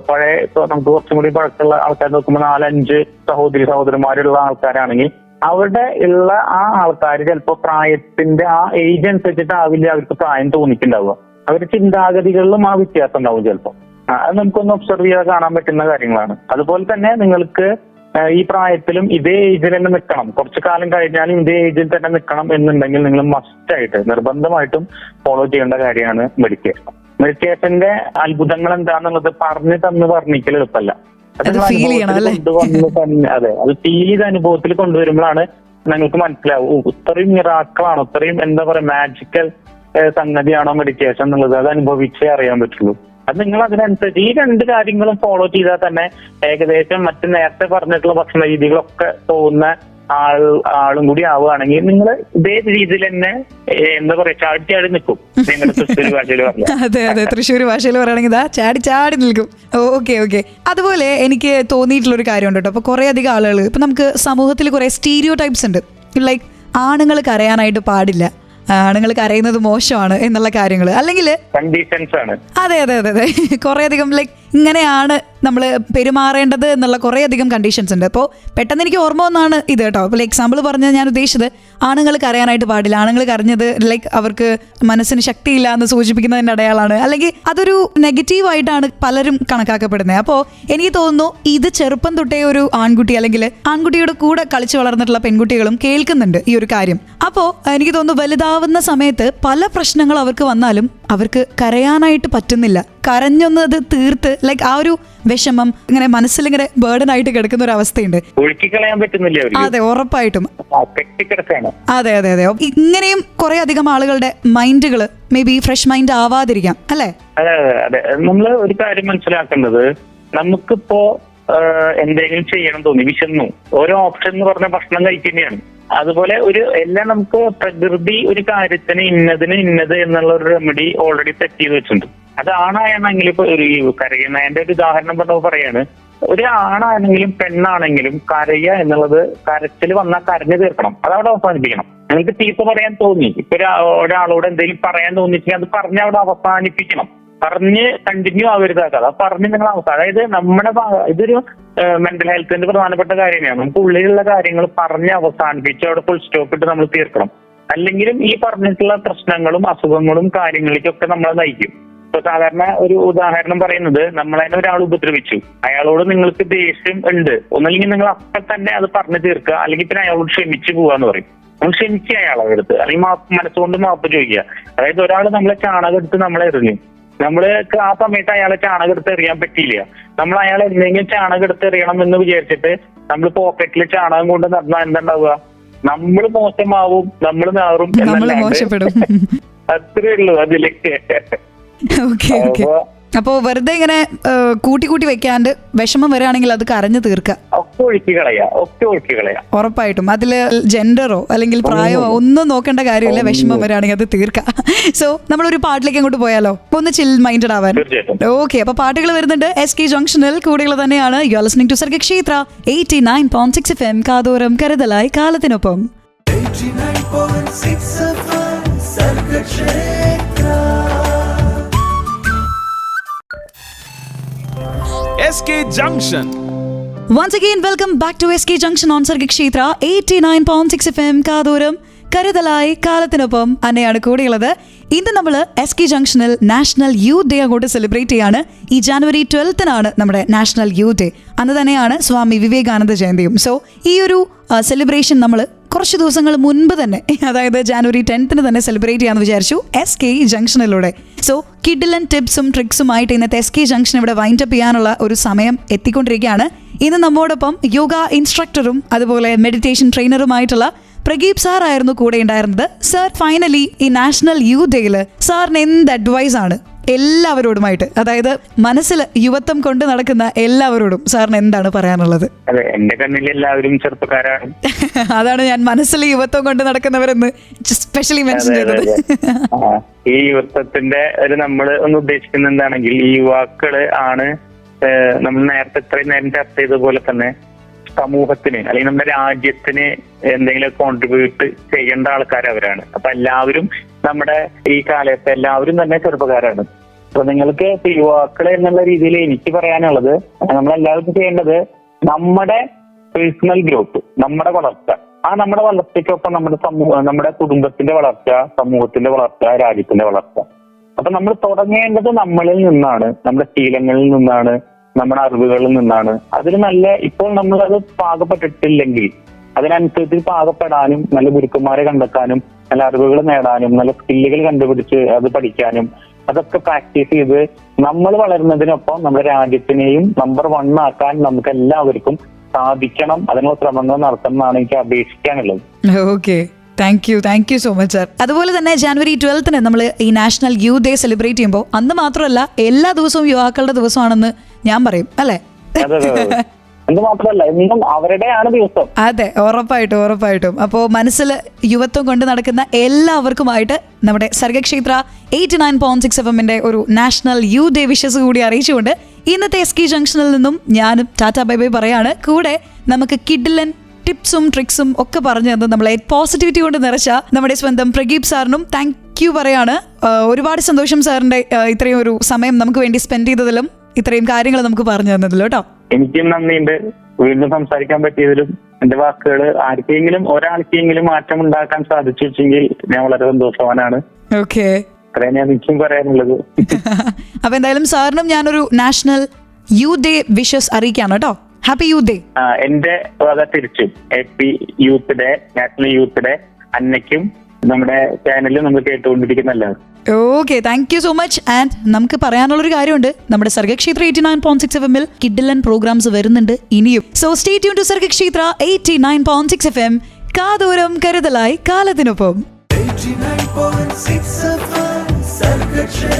പഴയ നമുക്ക് കുറച്ചും കൂടി പഴക്കമുള്ള ആൾക്കാർ നോക്കുമ്പോൾ 4-5 സഹോദരന്മാരുള്ള ആൾക്കാരാണെങ്കിൽ അവരുടെ ഉള്ള ആ ആൾക്കാർ ചിലപ്പോൾ പ്രായത്തിന്റെ ആ ഏജ് അനുസരിച്ചിട്ടാവില്ല അവർക്ക് പ്രായം തോന്നിക്കുണ്ടാവുക. അവരുടെ ചിന്താഗതികളിലും ആ വ്യത്യാസം ഉണ്ടാവും ചിലപ്പോൾ. അത് നമുക്കൊന്ന് ഒബ്സർവ് ചെയ്താൽ കാണാൻ പറ്റുന്ന കാര്യങ്ങളാണ്. അതുപോലെ തന്നെ നിങ്ങൾക്ക് ഈ പ്രായത്തിലും ഇതേ ഏജിൽ തന്നെ നിൽക്കണം, കുറച്ചു കാലം കഴിഞ്ഞാലും ഇതേ ഏജിൽ തന്നെ നിൽക്കണം എന്നുണ്ടെങ്കിൽ നിങ്ങൾ മസ്റ്റായിട്ട് നിർബന്ധമായിട്ടും ഫോളോ ചെയ്യേണ്ട കാര്യമാണ് മെഡിറ്റേഷൻ. മെഡിറ്റേഷന്റെ അത്ഭുതങ്ങൾ എന്താണെന്നുള്ളത് പറഞ്ഞു തന്ന് വർണ്ണിക്കൽ എളുപ്പമല്ല. അതെ, അത് ഫീൽ ചെയ്ത അനുഭവത്തിൽ കൊണ്ടുവരുമ്പോഴാണ് നിങ്ങൾക്ക് മനസ്സിലാവും ഇത്രയും മിറാക്കിളാണോ, ഇത്രയും എന്താ പറയാ മാജിക്കൽ സംഗതിയാണോ മെഡിറ്റേഷൻ എന്നുള്ളത്. അത് അനുഭവിച്ചേ അറിയാൻ പറ്റുള്ളൂ. അത് നിങ്ങൾ അതിനനുസരിച്ച് ഈ 2 കാര്യങ്ങളും ഫോളോ ചെയ്താൽ തന്നെ ഏകദേശം മറ്റു നേരത്തെ പറഞ്ഞിട്ടുള്ള ഭക്ഷണ രീതികളൊക്കെ തോന്നുന്ന ആളും കൂടി ആവുകയാണെങ്കിൽ നിങ്ങൾ ഇതേ രീതിയിൽ തന്നെ എന്താ പറയാ ചാടി നിൽക്കും. നിങ്ങളുടെ തൃശ്ശൂർ ഭാഷയിൽ പറഞ്ഞാൽ അതെ, തൃശ്ശൂർ ഭാഷയിൽ പറയുകയാണെങ്കിൽ ചാടി നിൽക്കും. ഓക്കെ. അതുപോലെ എനിക്ക് തോന്നിയിട്ടുള്ളൊരു കാര്യമുണ്ട് കേട്ടോ. അപ്പൊ കുറെ അധികം ആളുകൾ ഇപ്പൊ നമുക്ക് സമൂഹത്തിൽ കുറെ സ്റ്റീരിയോ ടൈപ്സ് ഉണ്ട്. ലൈക്ക് ആണുങ്ങൾ കരയാനായിട്ട് പാടില്ല, ആണുങ്ങൾ കരയുന്നത് മോശമാണ് എന്നുള്ള കാര്യങ്ങൾ, അല്ലെങ്കിൽ കണ്ടീഷൻസ് ആണ്. അതെ കുറെ അധികം ലൈക്ക് ഇങ്ങനെയാണ് നമ്മൾ പെരുമാറേണ്ടത് എന്നുള്ള കുറേ അധികം കണ്ടീഷൻസ് ഉണ്ട്. അപ്പോൾ പെട്ടെന്ന് എനിക്ക് ഓർമ്മ വന്നാണ് ഇത് കേട്ടോ. അപ്പോൾ എക്സാമ്പിൾ പറഞ്ഞാൽ ഞാൻ ഉദ്ദേശിച്ചത് ആണുങ്ങൾ കരയാനായിട്ട് പാടില്ല, ആണുങ്ങൾ കരഞ്ഞത് ലൈക്ക് അവർക്ക് മനസ്സിന് ശക്തിയില്ല എന്ന് സൂചിപ്പിക്കുന്നതിൻ്റെ അടയാളാണ്, അല്ലെങ്കിൽ അതൊരു നെഗറ്റീവായിട്ടാണ് പലരും കണക്കാക്കപ്പെടുന്നത്. അപ്പോൾ എനിക്ക് തോന്നുന്നു ഇത് ചെറുപ്പം തൊട്ടേ ഒരു ആൺകുട്ടി അല്ലെങ്കിൽ ആൺകുട്ടിയുടെ കൂടെ കളിച്ചു വളർന്നിട്ടുള്ള പെൺകുട്ടികളും കേൾക്കുന്നുണ്ട് ഈ ഒരു കാര്യം. അപ്പോൾ എനിക്ക് തോന്നുന്നു വലുതാവുന്ന സമയത്ത് പല പ്രശ്നങ്ങൾ അവർക്ക് വന്നാലും അവർക്ക് കരയാനായിട്ട് പറ്റുന്നില്ല. കരഞ്ഞൊന്നത് തീർത്ത് ലൈക്ക് ആ ഒരു വിഷമം ഇങ്ങനെ മനസ്സിലിങ്ങനെ ബേർഡൻ ആയിട്ട് കിടക്കുന്ന ഒരു അവസ്ഥയുണ്ട്. ഒഴുക്കിക്കളയാൻ പറ്റുന്നില്ല. അതെ, ഉറപ്പായിട്ടും. അതെ. ഇങ്ങനെയും കുറെ അധികം ആളുകളുടെ മൈൻഡുകൾ മേ ബി ഫ്രഷ് മൈൻഡ് ആവാതിരിക്കാം അല്ലെ? അതെ. നമ്മള് ഒരു കാര്യം മനസ്സിലാക്കേണ്ടത്, നമുക്കിപ്പോ എന്തെങ്കിലും ചെയ്യണം തോന്നി, വിശന്നു, ഓരോ ഓപ്ഷൻ എന്ന് പറഞ്ഞ ഭക്ഷണം കഴിക്കുന്നതാണ്. അതുപോലെ എല്ലാം നമുക്ക് പ്രകൃതി ഒരു കാര്യത്തിന് ഇന്നത് എന്നുള്ള ഒരു റെമഡി ഓൾറെഡി സെറ്റ് ചെയ്ത് വെച്ചിട്ടുണ്ട്. അത് ആണാണെങ്കിൽ ഇപ്പൊ ഒരു കരയുന്നതിന്റെ ഒരു ഉദാഹരണം പറയാണ്, ഒരു ആണാണെങ്കിലും പെണ്ണാണെങ്കിലും കരയുക എന്നുള്ളത് കരച്ചിൽ വന്നാൽ കരഞ്ഞു തീർക്കണം, അതവിടെ അവസാനിപ്പിക്കണം. നിങ്ങൾക്ക് ചീത്ത പറയാൻ തോന്നി, ഇപ്പൊ ഒരാളോട് എന്തെങ്കിലും പറയാൻ തോന്നിച്ചെങ്കിൽ അത് പറഞ്ഞ് അവിടെ അവസാനിപ്പിക്കണം, പറഞ്ഞ് കണ്ടിന്യൂ ആവരുതാക്കുക. അത് പറഞ്ഞ് നിങ്ങൾ അതായത് നമ്മുടെ ഇതൊരു മെന്റൽ ഹെൽത്തിന്റെ പ്രധാനപ്പെട്ട കാര്യമാണ്. നമുക്ക് ഉള്ളിലുള്ള കാര്യങ്ങൾ പറഞ്ഞ് അവസാനിപ്പിച്ച് അവിടെ ഫുൾ സ്റ്റോപ്പ് ഇട്ട് നമ്മൾ തീർക്കണം. അല്ലെങ്കിലും ഈ പറഞ്ഞിട്ടുള്ള പ്രശ്നങ്ങളും അസുഖങ്ങളും കാര്യങ്ങളിലേക്കൊക്കെ നമ്മളെ നയിക്കും. ഇപ്പൊ സാധാരണ ഒരു ഉദാഹരണം പറയുന്നത്, നമ്മളെ ഒരാൾ ഉപദ്രവിച്ചു, അയാളോട് നിങ്ങൾക്ക് ദേഷ്യം ഉണ്ട്, ഒന്നല്ലെങ്കിൽ നിങ്ങൾ അപ്പം തന്നെ അത് പറഞ്ഞു തീർക്കുക, അല്ലെങ്കിൽ പിന്നെ അയാളോട് ക്ഷമിച്ചു പോവാന്ന് പറയും. നമ്മൾ ക്ഷമിക്കുക അയാളെ എടുത്ത്, അല്ലെങ്കിൽ മനസ്സുകൊണ്ട് മാപ്പ് ചോദിക്കുക. അതായത് ഒരാൾ നമ്മളെ ചാണകം എടുത്ത് നമ്മളെ എറിഞ്ഞു, നമ്മൾക്ക് ആ സമയത്ത് അയാളെ ചാണകം എടുത്ത് എറിയാൻ പറ്റിയില്ല. നമ്മൾ അയാളെ എന്തെങ്കിലും ചാണകം എടുത്ത് എറിയണം എന്ന് വിചാരിച്ചിട്ട് നമ്മൾ പോക്കറ്റിൽ ചാണകം കൊണ്ട് നടന്നാൽ എന്താ ഉണ്ടാവുക? നമ്മൾ മോശമാവും, നമ്മൾ നാറും നമ്മൾ എന്നല്ലാണ്ട് മോശപ്പെടും. അത്രേ ഉള്ളൂ അതില്. Okay okay. അപ്പോ വെറുതെ ഇങ്ങനെ കൂട്ടി കൂട്ടി വെക്കാണ്ട് വിഷമം വരികയാണെങ്കിൽ അത് കരഞ്ഞു തീർക്കുക. ഒക്കെ ഒഴുക്കി കളയാ. ഉറപ്പായിട്ടും അതില് ജെൻഡറോ അല്ലെങ്കിൽ പ്രായമോ ഒന്നും നോക്കേണ്ട കാര്യമില്ല. വിഷമം വരികയാണെങ്കിൽ അത് തീർക്കുക. സോ നമ്മളൊരു പാട്ടിലേക്ക് അങ്ങോട്ട് പോയാലോ, ഒന്ന് ചിൽ മൈൻഡഡ് ആവാൻ. ഓക്കെ, അപ്പൊ പാട്ടുകൾ വരുന്നുണ്ട്. SK ജംഗ്ഷനിൽ കൂടെയുള്ള തന്നെയാണ്. You are listening to Sargakshetra 89.6 FM. കാതോരം കരുതലായി കാലത്തിനൊപ്പം. 89.6 FM Sargakshetra. SK Junction. Once again, welcome back to SK Junction on Sargakshetra 89.6 FM. കാതോരം കരുതലായി കാലത്തിനൊപ്പം അന്നെയാണ് കൂടെയുള്ളത്. ഇന്ന് നമ്മൾ SK ജംഗ്ഷനിൽ നാഷണൽ യൂത്ത് ഡേ അങ്ങോട്ട് സെലിബ്രേറ്റ് ചെയ്യാണ്. ഈ ജാനുവരി 12 നമ്മുടെ നാഷണൽ യൂത്ത് ഡേ. അന്ന് തന്നെയാണ് സ്വാമി വിവേകാനന്ദ ജയന്തിയും. സോ ഈ ഒരു സെലിബ്രേഷൻ നമ്മൾ കുറച്ച് ദിവസങ്ങൾ മുൻപ് തന്നെ, അതായത് ജാനുവരി 10 തന്നെ സെലിബ്രേറ്റ് ചെയ്യാമെന്ന് വിചാരിച്ചു SK ജംഗ്ഷനിലൂടെ. സോ കിഡിലൻ ടിപ്സും ട്രിക്സുമായിട്ട് ഇന്നത്തെ SK ജംഗ്ഷൻ ഇവിടെ വൈൻഡ് അപ്പ് ചെയ്യാനുള്ള ഒരു സമയം എത്തിക്കൊണ്ടിരിക്കുകയാണ്. ഇന്ന് നമ്മോടൊപ്പം യോഗ ഇൻസ്ട്രക്ടറും അതുപോലെ മെഡിറ്റേഷൻ ട്രെയിനറുമായിട്ടുള്ള പ്രഗീപ് സാർ ആയിരുന്നു കൂടെ ഉണ്ടായിരുന്നത്. സാർ, ഫൈനലി ഈ നാഷണൽ യൂത്ത് ഡേയിൽ സാറിന് എന്ത് അഡ്വൈസ് ആണ് എല്ലാവരോടുമായിട്ട്, അതായത് മനസ്സിൽ യുവത്വം കൊണ്ട് നടക്കുന്ന എല്ലാവരോടും സാറിന് എന്താണ് പറയാനുള്ളത്? അതെ, എന്റെ കണ്ണിൽ എല്ലാവരും ചെറുപ്പക്കാരാണ്. അതാണ് ഞാൻ മനസ്സിൽ യുവത്വം കൊണ്ട് നടക്കുന്നവരെന്ന് സ്പെഷ്യലി മെൻഷൻ ചെയ്തത്. ഈ യുവത്വത്തിന്റെ ഒരു നമ്മൾ ഒന്ന് ഉദ്ദേശിക്കുന്ന എന്താണെങ്കിൽ ഈ യുവാക്കള് ആണ് നമ്മൾ നേരത്തെ ഇത്രയും നേരം ചർച്ച ചെയ്ത പോലെ തന്നെ സമൂഹത്തിന് അല്ലെങ്കിൽ നമ്മുടെ രാജ്യത്തിന് എന്തെങ്കിലും കോൺട്രിബ്യൂട്ട് ചെയ്യേണ്ട ആൾക്കാർ അവരാണ്. അപ്പൊ എല്ലാവരും നമ്മുടെ ഈ കാലത്ത് എല്ലാവരും തന്നെ ചെറുപ്പക്കാരാണ്. അപ്പൊ നിങ്ങൾക്ക് യുവാക്കള് എന്നുള്ള രീതിയിൽ എനിക്ക് പറയാനുള്ളത്, നമ്മളെല്ലാവരും ചെയ്യേണ്ടത് നമ്മുടെ പേഴ്സണൽ ഗ്രോത്ത്, നമ്മുടെ വളർച്ച, നമ്മുടെ വളർച്ചയ്ക്കൊപ്പം നമ്മുടെ കുടുംബത്തിന്റെ വളർച്ച, സമൂഹത്തിന്റെ വളർച്ച, രാജ്യത്തിന്റെ വളർച്ച. അപ്പൊ നമ്മൾ തുടങ്ങേണ്ടത് നമ്മളിൽ നിന്നാണ്, നമ്മുടെ ശീലങ്ങളിൽ നിന്നാണ്, നമ്മുടെ അറിവുകളിൽ നിന്നാണ്. അതിന് നല്ല, ഇപ്പോൾ നമ്മളത് പാകപ്പെട്ടിട്ടില്ലെങ്കിൽ അതിനനുസരിച്ച് പാകപ്പെടാനും നല്ല ഗുരുക്കന്മാരെ കണ്ടെത്താനും നല്ല അറിവുകൾ നേടാനും നല്ല സ്കില്ലുകൾ കണ്ടുപിടിച്ച് അത് പഠിക്കാനും അതൊക്കെ പ്രാക്ടീസ് ചെയ്ത് നമ്മൾ വളരുന്നതിനൊപ്പം നമ്മുടെ രാജ്യത്തിനെയും നമ്പർ 1 ആക്കാൻ നമുക്ക് എല്ലാവർക്കും സാധിക്കണം. അതിനുള്ള ശ്രമങ്ങൾ നടത്തണം എന്നാണ് എനിക്ക് അപേക്ഷിക്കാനുള്ളത്. Okay, thank you so much sir. അതുപോലെ തന്നെ ജാനുവരി 12 നമ്മൾ ഈ നാഷണൽ യൂത്ത് ഡേ സെലിബ്രേറ്റ് ചെയ്യുമ്പോൾ അന്ന് മാത്രമല്ല എല്ലാ ദിവസവും യുവാക്കളുടെ ദിവസമാണെന്ന് ഞാൻ പറയും, അല്ലേ? എന്ന് മാത്രമല്ല എന്നും അവരുടെയാണ് ദിവസം. അതെ, ഉറപ്പായിട്ടും. അപ്പോൾ മനസ്സിൽ യുവത്വം കൊണ്ട് നടക്കുന്ന എല്ലാവർക്കുമായിട്ട് നമ്മുടെ സർഗക്ഷേത്ര 89.6 FM ഒരു നാഷണൽ യൂത്ത് ഡേ വിഷസ് കൂടി അറിയിച്ചുകൊണ്ട് ഇന്നത്തെ SK ജംഗ്ഷനിൽ നിന്നും ഞാനും ടാറ്റാ ബൈ ബൈ പറയാണ്. കൂടെ നമുക്ക് കിഡിലൻ ടിപ്സും ട്രിക്സും ഒക്കെ പറഞ്ഞു തന്നത് നമ്മളെ പോസിറ്റിവിറ്റി കൊണ്ട് നിറച്ച നമ്മുടെ സ്വന്തം പ്രഗീപ് സാറിനും താങ്ക് യു പറയാണ്. ഒരുപാട് സന്തോഷം സാറിന്റെ ഇത്രയും ഒരു സമയം നമുക്ക് വേണ്ടി സ്പെൻഡ് ചെയ്തതിലും ഇത്രയും കാര്യങ്ങൾ നമുക്ക് പറഞ്ഞു തന്നതിലും കേട്ടോ. എനിക്കും നന്ദിയുണ്ട് വീണ്ടും സംസാരിക്കാൻ പറ്റിയതിലും. എന്റെ വാക്കുകൾ ആർക്കെങ്കിലും ഒരാൾക്കെങ്കിലും മാറ്റം ഉണ്ടാക്കാൻ സാധിച്ചു വെച്ചെങ്കിൽ ഞാൻ വളരെ സന്തോഷവാനാണ്. ഓക്കെ, അത്രയും ഞാൻ എനിക്കും പറയാനുള്ളത്. അപ്പൊ എന്തായാലും സാറിനും ഞാനൊരു നാഷണൽ യൂത്ത് ഡേ വിഷസ് അറിയിക്കാണ് കേട്ടോ. Happy youth day. എന്റെ വക തിരിച്ചും happy youth day, national youth day അന്നയ്ക്കും നമ്മുടെ ചാനലിൽ നമ്മൾ കേട്ടുകൊണ്ടിരിക്കുന്ന എല്ലാവരും. Okay, thank you so much. And നമുക്ക് പറയാനുള്ളൊരു കാര്യമുണ്ട്, നമ്മുടെ സർഗക്ഷേത്ര 89.6 FM കിഡിലൻ പ്രോഗ്രാംസ് വരുന്നുണ്ട് ഇനിയും. So stay tune to Sargakshetra 89.6 FM. കാതോരം കരുതലായി കാലത്തിനൊപ്പം. 89.6 FM സർഗക്ഷേത്ര.